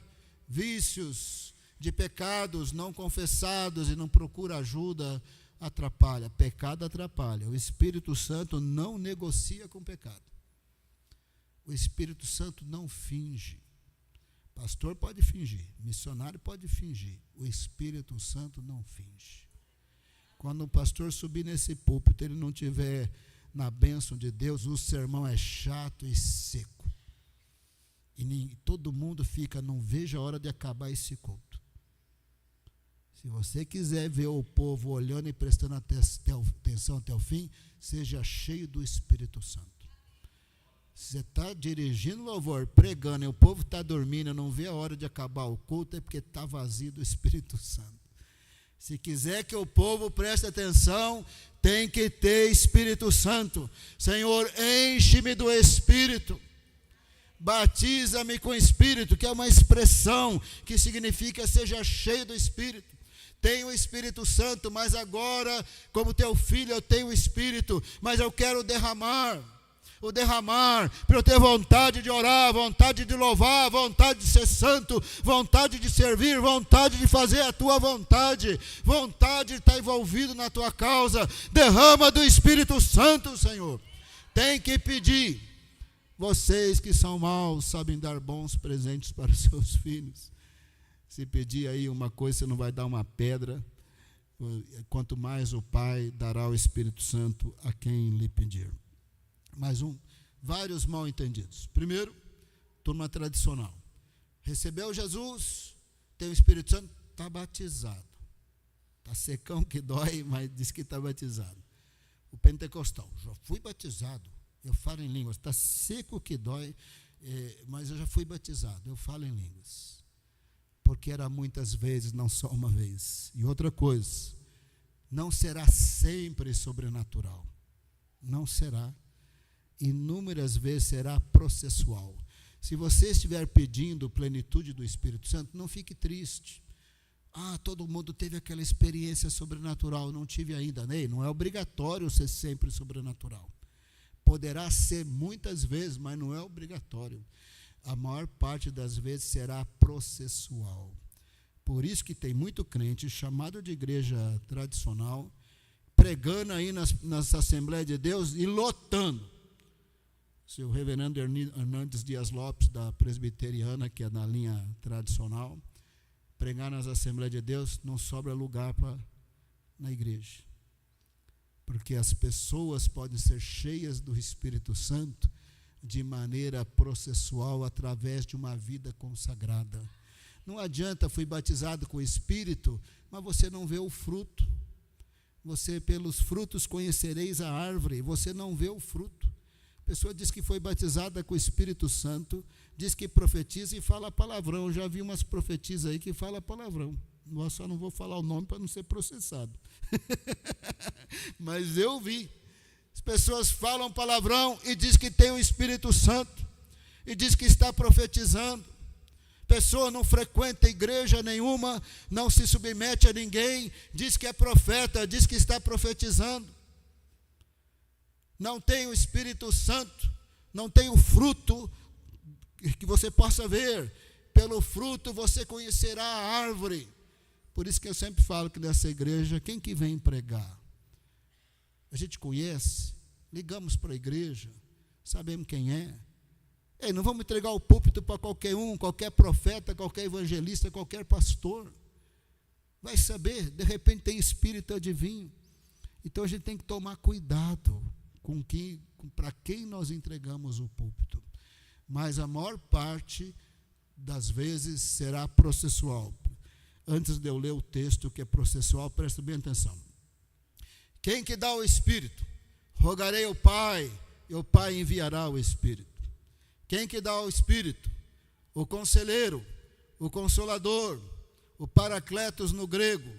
vícios de pecados não confessados e não procura ajuda, atrapalha. Pecado atrapalha. O Espírito Santo não negocia com pecado. O Espírito Santo não finge. Pastor pode fingir, missionário pode fingir. O Espírito Santo não finge. Quando o pastor subir nesse púlpito, ele não tiver na bênção de Deus, o sermão é chato e seco. E todo mundo fica, não vejo a hora de acabar esse culto. Se você quiser ver o povo olhando e prestando atenção até o fim, seja cheio do Espírito Santo. Se você está dirigindo louvor, pregando, e o povo está dormindo, não vê a hora de acabar o culto, é porque está vazio do Espírito Santo. Se quiser que o povo preste atenção, tem que ter Espírito Santo. Senhor, enche-me do Espírito. Batiza-me com o Espírito, que é uma expressão que significa seja cheio do Espírito. tenho o Espírito Santo, mas agora, como teu filho, eu tenho o Espírito, mas eu quero derramar, para eu ter vontade de orar, vontade de louvar, vontade de ser santo, vontade de servir, vontade de fazer a tua vontade, vontade de estar envolvido na tua causa. Derrama do Espírito Santo, Senhor. Tem que pedir. Vocês que são maus sabem dar bons presentes para os seus filhos. Se pedir aí uma coisa, você não vai dar uma pedra. Quanto mais o Pai dará o Espírito Santo a quem lhe pedir. Mais vários mal entendidos. Primeiro, turma tradicional. Recebeu Jesus, tem o Espírito Santo, está batizado. Está secão que dói, mas diz que está batizado. O pentecostal, já fui batizado, eu falo em línguas. Está seco que dói, mas eu já fui batizado, eu falo em línguas. Porque era muitas vezes, não só uma vez. E outra coisa, não será sempre sobrenatural. Não será. Inúmeras vezes será processual. Se você estiver pedindo plenitude do Espírito Santo, não fique triste. Todo mundo teve aquela experiência sobrenatural, não tive ainda. Não é obrigatório ser sempre sobrenatural. Poderá ser muitas vezes, mas não é obrigatório. A maior parte das vezes será processual. Por isso que tem muito crente chamado de igreja tradicional, pregando aí nas Assembleias de Deus e lotando. Se o reverendo Hernandes Dias Lopes, da Presbiteriana, que é na linha tradicional, pregar nas Assembleias de Deus, não sobra lugar na igreja. Porque as pessoas podem ser cheias do Espírito Santo de maneira processual, através de uma vida consagrada. Não adianta, fui batizado com o Espírito, mas você não vê o fruto. Você, pelos frutos, conhecereis a árvore, você não vê o fruto. A pessoa diz que foi batizada com o Espírito Santo, diz que profetiza e fala palavrão. Eu já vi umas profetisas aí que falam palavrão. Eu só não vou falar o nome para não ser processado. Mas eu vi. As pessoas falam palavrão e diz que tem o Espírito Santo. E diz que está profetizando. Pessoa não frequenta igreja nenhuma, não se submete a ninguém, diz que é profeta, diz que está profetizando. Não tem o Espírito Santo, não tem o fruto que você possa ver. Pelo fruto você conhecerá a árvore. Por isso que eu sempre falo que nessa igreja, quem que vem pregar? A gente conhece, ligamos para a igreja, sabemos quem é. Não vamos entregar o púlpito para qualquer um, qualquer profeta, qualquer evangelista, qualquer pastor. Vai saber, de repente tem espírito adivinho. Então a gente tem que tomar cuidado para quem nós entregamos o púlpito. Mas a maior parte das vezes será processual. Antes de eu ler o texto que é processual, presta bem atenção. Quem que dá o Espírito? Rogarei ao Pai, e o Pai enviará o Espírito. Quem que dá o Espírito? O Conselheiro, o Consolador, o Paracletos no grego,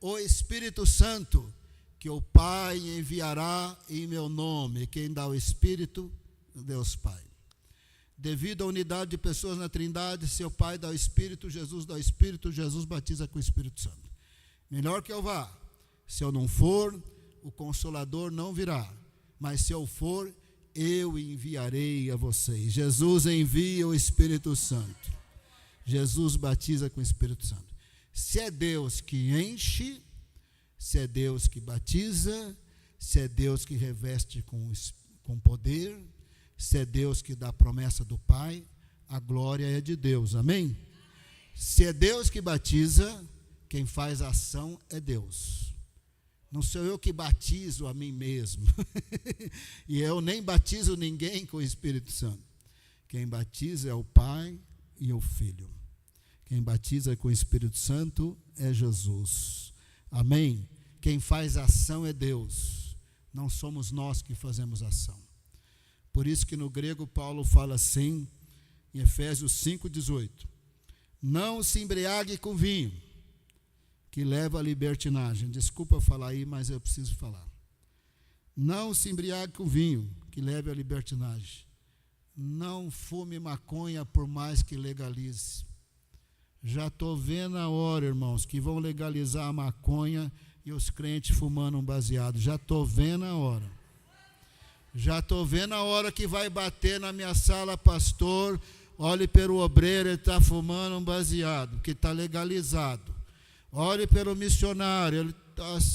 o Espírito Santo, que o Pai enviará em meu nome. Quem dá o Espírito? Deus Pai. Devido à unidade de pessoas na Trindade, se o Pai dá o Espírito, Jesus dá o Espírito, Jesus batiza com o Espírito Santo. Melhor que eu vá. Se eu não for, o Consolador não virá. Mas se eu for, eu enviarei a vocês. Jesus envia o Espírito Santo. Jesus batiza com o Espírito Santo. Se é Deus que enche, se é Deus que batiza, se é Deus que reveste com poder, se é Deus que dá a promessa do Pai, a glória é de Deus, amém? Se é Deus que batiza, quem faz a ação é Deus. Não sou eu que batizo a mim mesmo. E eu nem batizo ninguém com o Espírito Santo. Quem batiza é o Pai e o Filho. Quem batiza com o Espírito Santo é Jesus. Amém? Quem faz a ação é Deus. Não somos nós que fazemos ação. Por isso que no grego Paulo fala assim, em Efésios 5,18. Não se embriague com vinho, que leva à libertinagem. Desculpa falar aí, mas eu preciso falar. Não se embriague com vinho, que leve à libertinagem. Não fume maconha por mais que legalize. Já estou vendo a hora, irmãos, que vão legalizar a maconha e os crentes fumando um baseado. Já estou vendo a hora. Já estou vendo a hora que vai bater na minha sala, pastor. Olhe pelo obreiro, ele está fumando um baseado, que está legalizado. Olhe pelo missionário, ele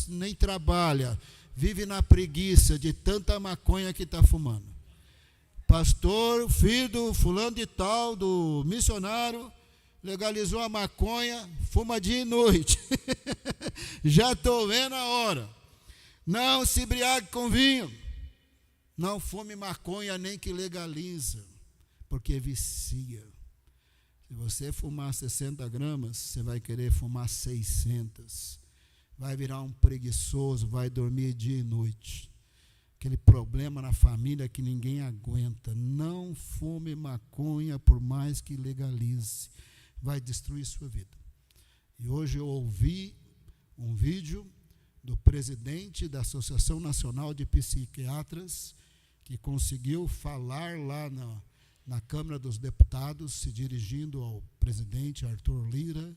nem trabalha, vive na preguiça de tanta maconha que está fumando. Pastor, filho do fulano de tal, do missionário, legalizou a maconha, fuma dia e noite. Já estou vendo a hora. Não se embriague com vinho. Não fume maconha nem que legaliza, porque vicia. Se você fumar 60 gramas, você vai querer fumar 600. Vai virar um preguiçoso, vai dormir dia e noite. Aquele problema na família que ninguém aguenta. Não fume maconha por mais que legalize. Vai destruir sua vida. E hoje eu ouvi um vídeo do presidente da Associação Nacional de Psiquiatras, que conseguiu falar lá na Câmara dos Deputados, se dirigindo ao presidente Arthur Lira.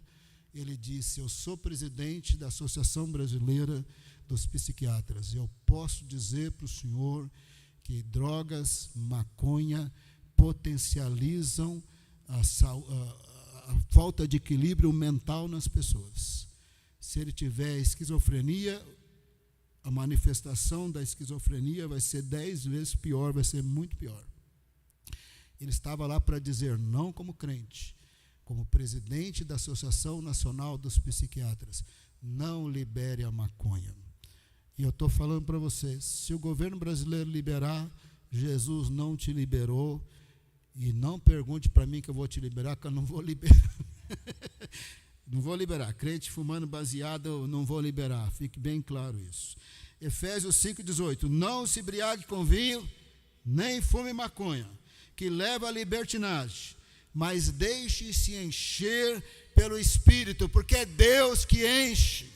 Ele disse: eu sou presidente da Associação Brasileira dos Psiquiatras. Eu posso dizer para o senhor que drogas, maconha, potencializam a falta de equilíbrio mental nas pessoas. Se ele tiver esquizofrenia, a manifestação da esquizofrenia vai ser 10 vezes pior, vai ser muito pior. Ele estava lá para dizer, não como crente, como presidente da Associação Nacional dos Psiquiatras, não libere a maconha. E eu estou falando para vocês, se o governo brasileiro liberar, Jesus não te liberou, e não pergunte para mim que eu vou te liberar, que eu não vou liberar. Não vou liberar. Crente fumando baseado, eu não vou liberar. Fique bem claro isso. Efésios 5,18. Não se embriague com vinho, nem fume maconha, que leva à libertinagem, mas deixe-se encher pelo Espírito, porque é Deus que enche.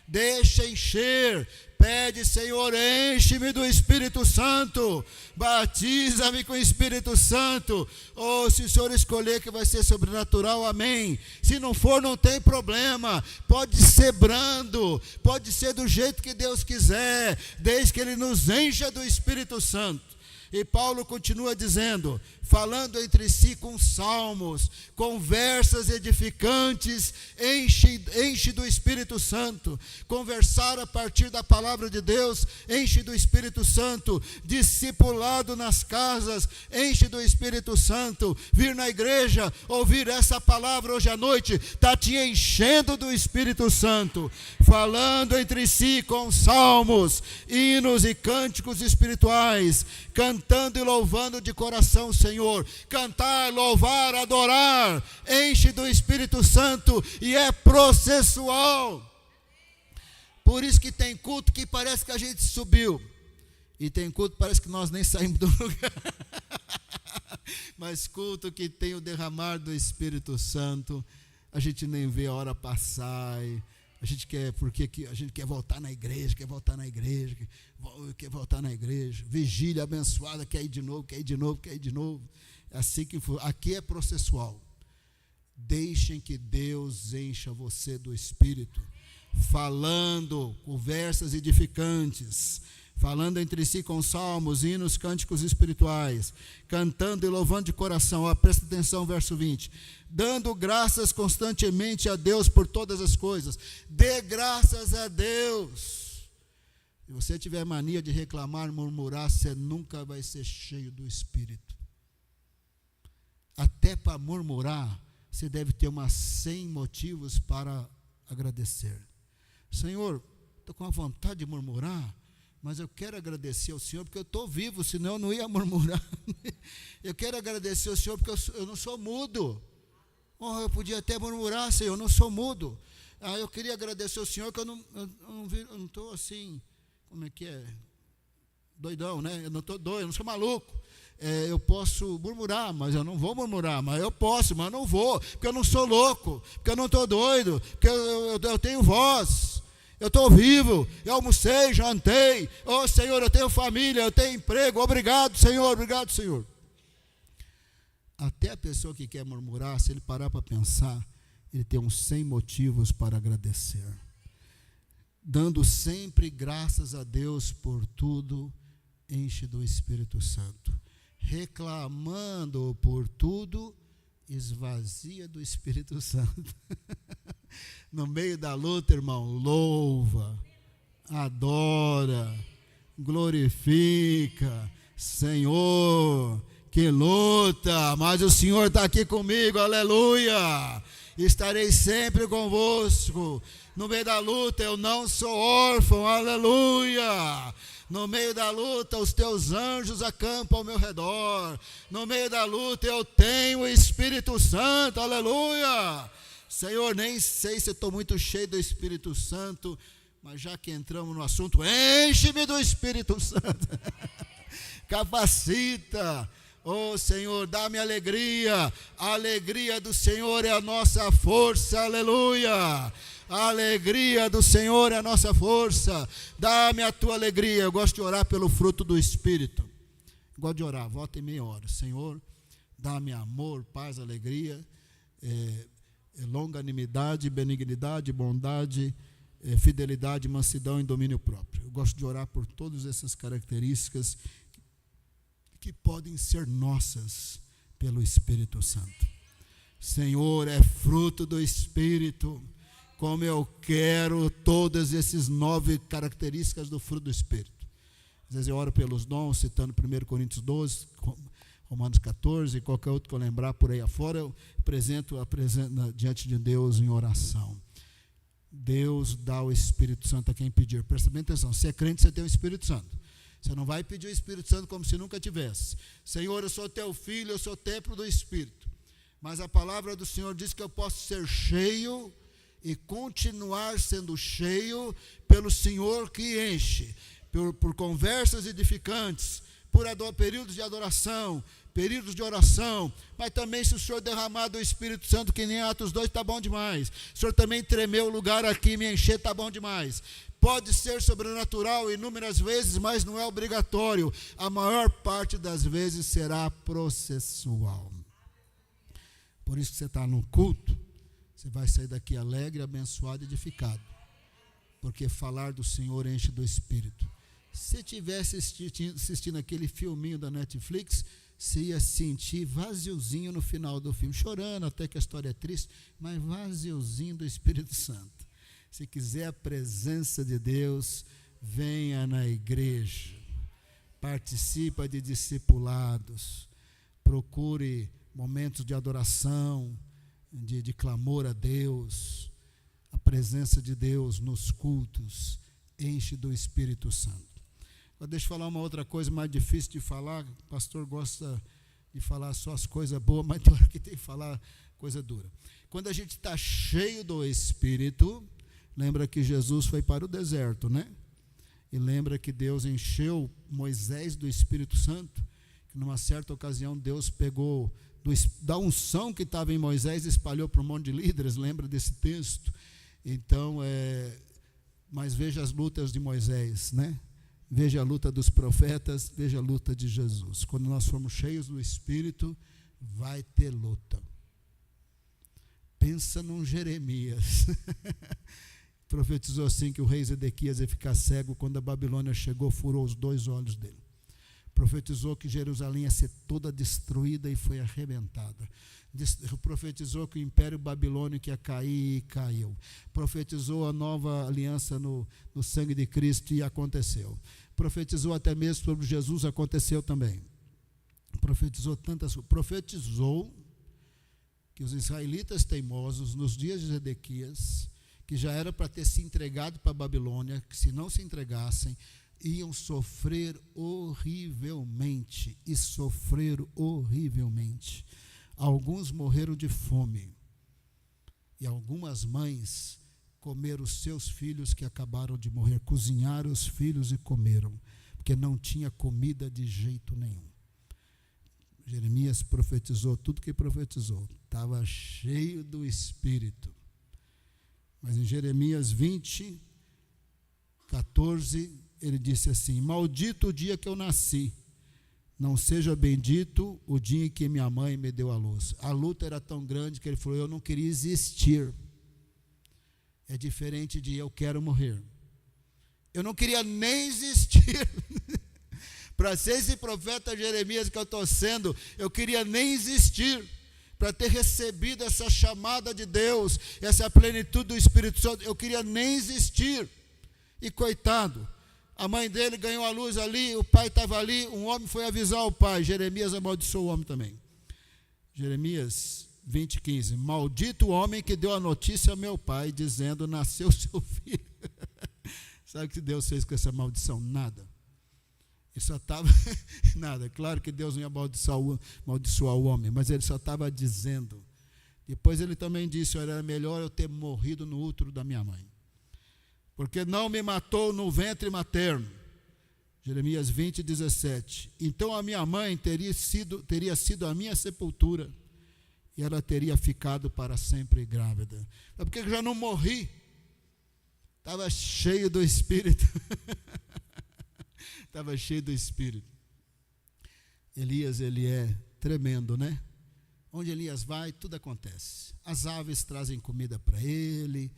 Deixa encher. Pede, Senhor, enche-me do Espírito Santo, batiza-me com o Espírito Santo. Ou se o Senhor escolher que vai ser sobrenatural, amém. Se não for, não tem problema, pode ser brando, pode ser do jeito que Deus quiser, desde que Ele nos encha do Espírito Santo. E Paulo continua dizendo, falando entre si com salmos, conversas edificantes, enche do Espírito Santo. Conversar a partir da palavra de Deus, enche do Espírito Santo. Discipulado nas casas, enche do Espírito Santo. Vir na igreja, ouvir essa palavra hoje à noite, está te enchendo do Espírito Santo. Falando entre si com salmos, hinos e cânticos espirituais, cantando e louvando de coração o Senhor. Cantar, louvar, adorar, enche do Espírito Santo e é processual. Por isso que tem culto que parece que a gente subiu, e tem culto que parece que nós nem saímos do lugar. Mas culto que tem o derramar do Espírito Santo, a gente nem vê a hora passar. A gente quer, porque a gente quer voltar na igreja, quer voltar na igreja. Vigília abençoada, quer ir de novo. É assim que for. Aqui é processual. Deixem que Deus encha você do Espírito, falando conversas edificantes, falando entre si com salmos, hinos, cânticos espirituais, cantando e louvando de coração. Presta atenção, verso 20. Dando graças constantemente a Deus por todas as coisas. Dê graças a Deus. Se você tiver mania de reclamar, murmurar, você nunca vai ser cheio do Espírito. Até para murmurar, você deve ter umas 100 motivos para agradecer. Senhor, estou com a vontade de murmurar, mas eu quero agradecer ao Senhor porque eu estou vivo, senão eu não ia murmurar. Eu quero agradecer ao Senhor porque eu não sou mudo. Eu podia até murmurar, Senhor, eu não sou mudo. Eu queria agradecer ao Senhor que eu não estou assim, como é que é? Doidão, né? Eu não estou doido, eu não sou maluco. Eu posso murmurar, mas eu não vou murmurar. Mas eu posso, mas eu não vou, porque eu não sou louco, porque eu não estou doido, porque eu tenho voz. Eu estou vivo, eu almocei, jantei. Senhor, eu tenho família, eu tenho emprego. Obrigado, Senhor, obrigado, Senhor. Até a pessoa que quer murmurar, se ele parar para pensar, ele tem uns 100 motivos para agradecer. Dando sempre graças a Deus por tudo, enche do Espírito Santo. Reclamando por tudo, esvazia do Espírito Santo. No meio da luta, irmão, louva, adora, glorifica. Senhor, que luta, mas o Senhor está aqui comigo, aleluia. Estarei sempre convosco. No meio da luta eu não sou órfão, aleluia. No meio da luta os teus anjos acampam ao meu redor. No meio da luta eu tenho o Espírito Santo, aleluia. Senhor, nem sei se estou muito cheio do Espírito Santo, mas já que entramos no assunto, enche-me do Espírito Santo. Capacita. Oh Senhor, dá-me alegria. A alegria do Senhor é a nossa força, aleluia. A alegria do Senhor é a nossa força. Dá-me a tua alegria. Eu gosto de orar pelo fruto do Espírito. Gosto de orar, volta e meia hora. Senhor, dá-me amor, paz, alegria, longanimidade, benignidade, bondade, fidelidade, mansidão e domínio próprio. Eu gosto de orar por todas essas características que podem ser nossas pelo Espírito Santo. Senhor, é fruto do Espírito. Como eu quero todas essas 9 características do fruto do Espírito. Às vezes eu oro pelos dons, citando 1 Coríntios 12, Romanos 14, e qualquer outro que eu lembrar por aí afora, eu apresento diante de Deus em oração. Deus dá o Espírito Santo a quem pedir. Presta bem atenção, se é crente, você tem o Espírito Santo. Você não vai pedir o Espírito Santo como se nunca tivesse. Senhor, eu sou teu filho, eu sou templo do Espírito. Mas a palavra do Senhor diz que eu posso ser cheio e continuar sendo cheio pelo Senhor que enche, por conversas edificantes, por períodos de adoração, períodos de oração, mas também se o Senhor derramar do Espírito Santo, que nem Atos 2, está bom demais. O Senhor também tremeu o lugar aqui, me encher, está bom demais. Pode ser sobrenatural inúmeras vezes, mas não é obrigatório. A maior parte das vezes será processual. Por isso que você está no culto, você vai sair daqui alegre, abençoado e edificado. Porque falar do Senhor enche do Espírito. Se tivesse assistindo aquele filminho da Netflix, você ia sentir vaziozinho no final do filme, chorando até que a história é triste, mas vaziozinho do Espírito Santo. Se quiser a presença de Deus, venha na igreja, participa de discipulados, procure momentos de adoração, de clamor a Deus, a presença de Deus nos cultos, enche do Espírito Santo. Agora deixa eu falar uma outra coisa mais difícil de falar, o pastor gosta de falar só as coisas boas, mas tem hora que tem que falar coisa dura. Quando a gente está cheio do Espírito, lembra que Jesus foi para o deserto, né? E lembra que Deus encheu Moisés do Espírito Santo, que numa certa ocasião Deus pegou da unção que estava em Moisés e espalhou para um monte de líderes, lembra desse texto? Então, mas veja as lutas de Moisés, né? Veja a luta dos profetas, veja a luta de Jesus. Quando nós formos cheios do Espírito, vai ter luta. Pensa num Jeremias. Profetizou assim que o rei Zedequias ia ficar cego quando a Babilônia chegou, furou os 2 olhos dele. Profetizou que Jerusalém ia ser toda destruída e foi arrebentada. Profetizou que o império babilônico ia cair e caiu. Profetizou a nova aliança no sangue de Cristo e aconteceu. Profetizou até mesmo sobre Jesus, aconteceu também. Profetizou profetizou que os israelitas teimosos, nos dias de Zedequias, que já era para ter se entregado para a Babilônia, que se não se entregassem, iam sofrer horrivelmente, e sofrer horrivelmente. Alguns morreram de fome, e algumas mães comeram os seus filhos que acabaram de morrer, cozinharam os filhos e comeram, porque não tinha comida de jeito nenhum. Jeremias profetizou tudo que profetizou, estava cheio do Espírito. Mas em Jeremias 20, 14, ele disse assim: maldito o dia que eu nasci, não seja bendito o dia em que minha mãe me deu à luz. A luta era tão grande que ele falou, eu não queria existir. É diferente de eu quero morrer. Eu não queria nem existir. Para ser esse profeta Jeremias que eu estou sendo, eu queria nem existir. Para ter recebido essa chamada de Deus, essa plenitude do Espírito Santo, eu queria nem existir. E coitado, a mãe dele ganhou a luz ali, o pai estava ali, um homem foi avisar o pai, Jeremias amaldiçoou o homem também. Jeremias 20:15, maldito o homem que deu a notícia ao meu pai, dizendo, nasceu seu filho. Sabe o que Deus fez com essa maldição? Nada. Ele só estava, nada, claro que Deus não ia amaldiçoar o homem, mas ele só estava dizendo. Depois ele também disse, era melhor eu ter morrido no útero da minha mãe, porque não me matou no ventre materno. Jeremias 20:17, então a minha mãe teria sido a minha sepultura, e ela teria ficado para sempre grávida. É porque eu já não morri, estava cheio do Espírito. Estava cheio do Espírito. Elias, ele é tremendo, né? Onde Elias vai, tudo acontece. As aves trazem comida para ele,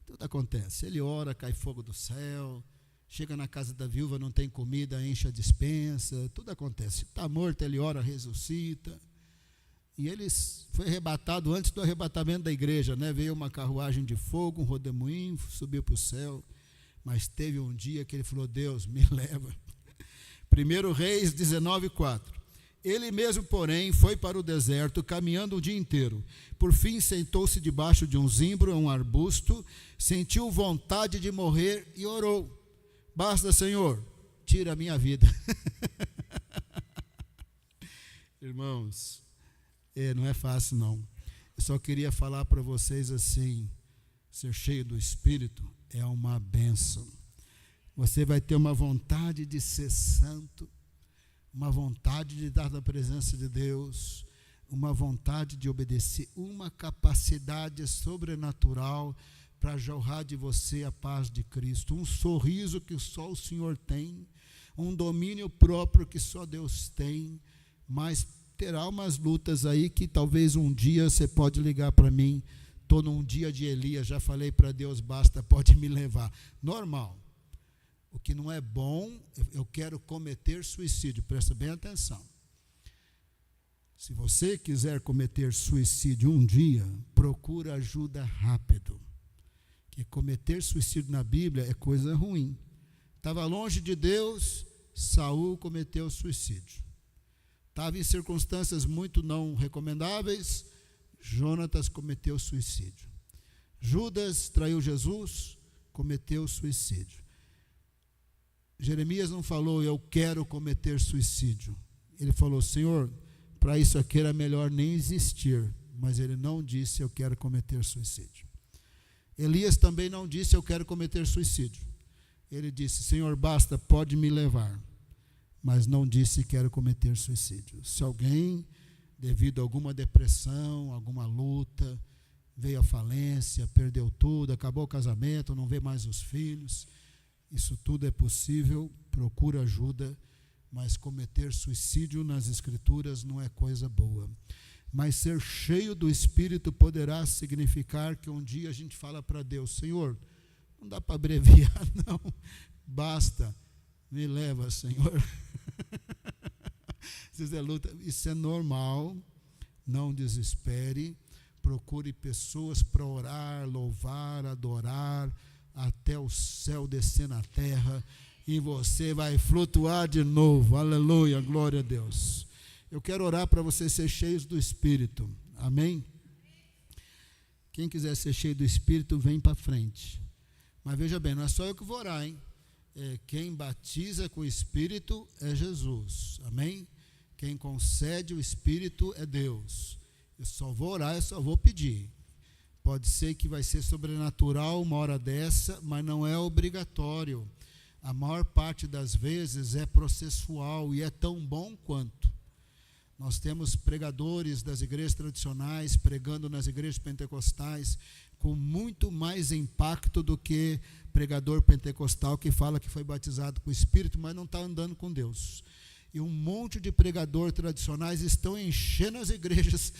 tudo acontece. Ele ora, cai fogo do céu, chega na casa da viúva, não tem comida, enche a despensa, tudo acontece. Está morto, ele ora, ressuscita. E ele foi arrebatado antes do arrebatamento da igreja, né? Veio uma carruagem de fogo, um rodemoinho, subiu para o céu. Mas teve um dia que ele falou, Deus, me leva. 1 Reis 19:4. Ele mesmo, porém, foi para o deserto, caminhando o dia inteiro. Por fim, sentou-se debaixo de um zimbro, um arbusto, sentiu vontade de morrer e orou. Basta, Senhor, tira a minha vida. Irmãos, não é fácil não. Eu só queria falar para vocês assim, ser cheio do Espírito é uma bênção. Você vai ter uma vontade de ser santo, uma vontade de estar na presença de Deus, uma vontade de obedecer, uma capacidade sobrenatural para jorrar de você a paz de Cristo, um sorriso que só o Senhor tem, um domínio próprio que só Deus tem, mas terá umas lutas aí que talvez um dia você pode ligar para mim, estou num dia de Elias, já falei para Deus, basta, pode me levar. Normal. O que não é bom, eu quero cometer suicídio, presta bem atenção. Se você quiser cometer suicídio um dia, procura ajuda rápido. Que cometer suicídio na Bíblia é coisa ruim. Estava longe de Deus, Saul cometeu suicídio. Estava em circunstâncias muito não recomendáveis, Jonatas cometeu suicídio. Judas traiu Jesus, cometeu suicídio. Jeremias não falou, eu quero cometer suicídio. Ele falou, Senhor, para isso aqui era melhor nem existir. Mas ele não disse, eu quero cometer suicídio. Elias também não disse, eu quero cometer suicídio. Ele disse, Senhor, basta, pode me levar. Mas não disse, quero cometer suicídio. Se alguém, devido a alguma depressão, alguma luta, veio à falência, perdeu tudo, acabou o casamento, não vê mais os filhos, isso tudo é possível, procura ajuda, mas cometer suicídio nas Escrituras não é coisa boa. Mas ser cheio do Espírito poderá significar que um dia a gente fala para Deus, Senhor, não dá para abreviar não, basta, me leva, Senhor. Isso é normal, não desespere, procure pessoas para orar, louvar, adorar, até o céu descer na terra, e você vai flutuar de novo, aleluia, glória a Deus. Eu quero orar para vocês ser cheios do Espírito, amém? Quem quiser ser cheio do Espírito, vem para frente. Mas veja bem, não é só eu que vou orar, hein? Quem batiza com o Espírito é Jesus, amém? Quem concede o Espírito é Deus. Eu só vou orar, eu só vou pedir. Pode ser que vai ser sobrenatural uma hora dessa, mas não é obrigatório. A maior parte das vezes é processual e é tão bom quanto. Nós temos pregadores das igrejas tradicionais pregando nas igrejas pentecostais com muito mais impacto do que pregador pentecostal que fala que foi batizado com o Espírito, mas não está andando com Deus. e um monte de pregadores tradicionais estão enchendo as igrejas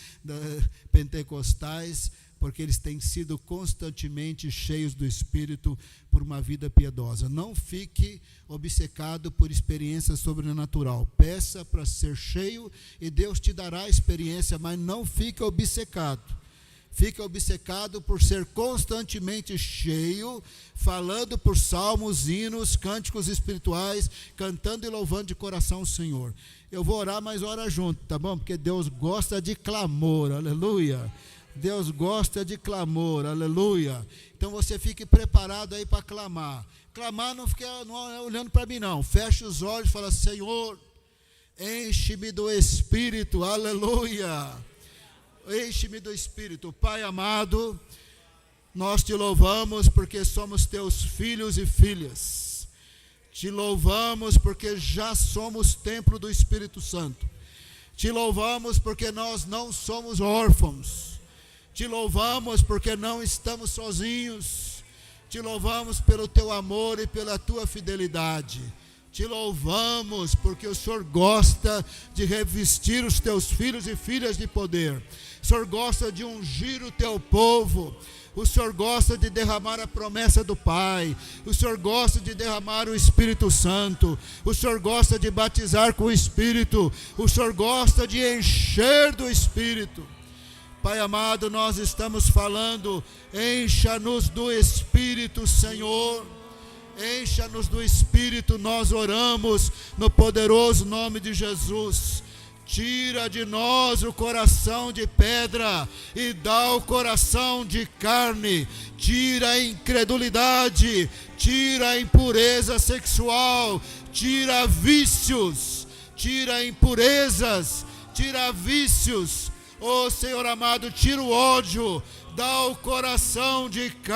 pentecostais, porque eles têm sido constantemente cheios do Espírito por uma vida piedosa. Não fique obcecado por experiência sobrenatural. Peça para ser cheio e Deus te dará a experiência, mas não fique obcecado. Fica obcecado por ser constantemente cheio, falando por salmos, hinos, cânticos espirituais, cantando e louvando de coração o Senhor. Eu vou orar, mas ora junto, tá bom? Porque Deus gosta de clamor, aleluia. Deus gosta de clamor, aleluia. Então você fique preparado aí para clamar. Clamar não é olhando para mim não. Feche os olhos e fala: Senhor, enche-me do Espírito, aleluia. Enche-me do Espírito. Pai amado, nós te louvamos porque somos teus filhos e filhas. Te louvamos porque já somos templo do Espírito Santo. Te louvamos porque nós não somos órfãos. Te louvamos porque não estamos sozinhos. Te louvamos pelo teu amor e pela tua fidelidade. Te louvamos porque o Senhor gosta de revestir os teus filhos e filhas de poder. O Senhor gosta de ungir o teu povo. O Senhor gosta de derramar a promessa do Pai. O Senhor gosta de derramar o Espírito Santo. O Senhor gosta de batizar com o Espírito. O Senhor gosta de encher do Espírito. Pai amado, nós estamos falando: encha-nos do Espírito, Senhor. Encha-nos do Espírito, nós oramos no poderoso nome de Jesus. Tira de nós o coração de pedra e dá o coração de carne. Tira a incredulidade, tira a impureza sexual, tira vícios, tira impurezas, tira vícios. Ó Senhor amado, tira o ódio, dá o coração de carne.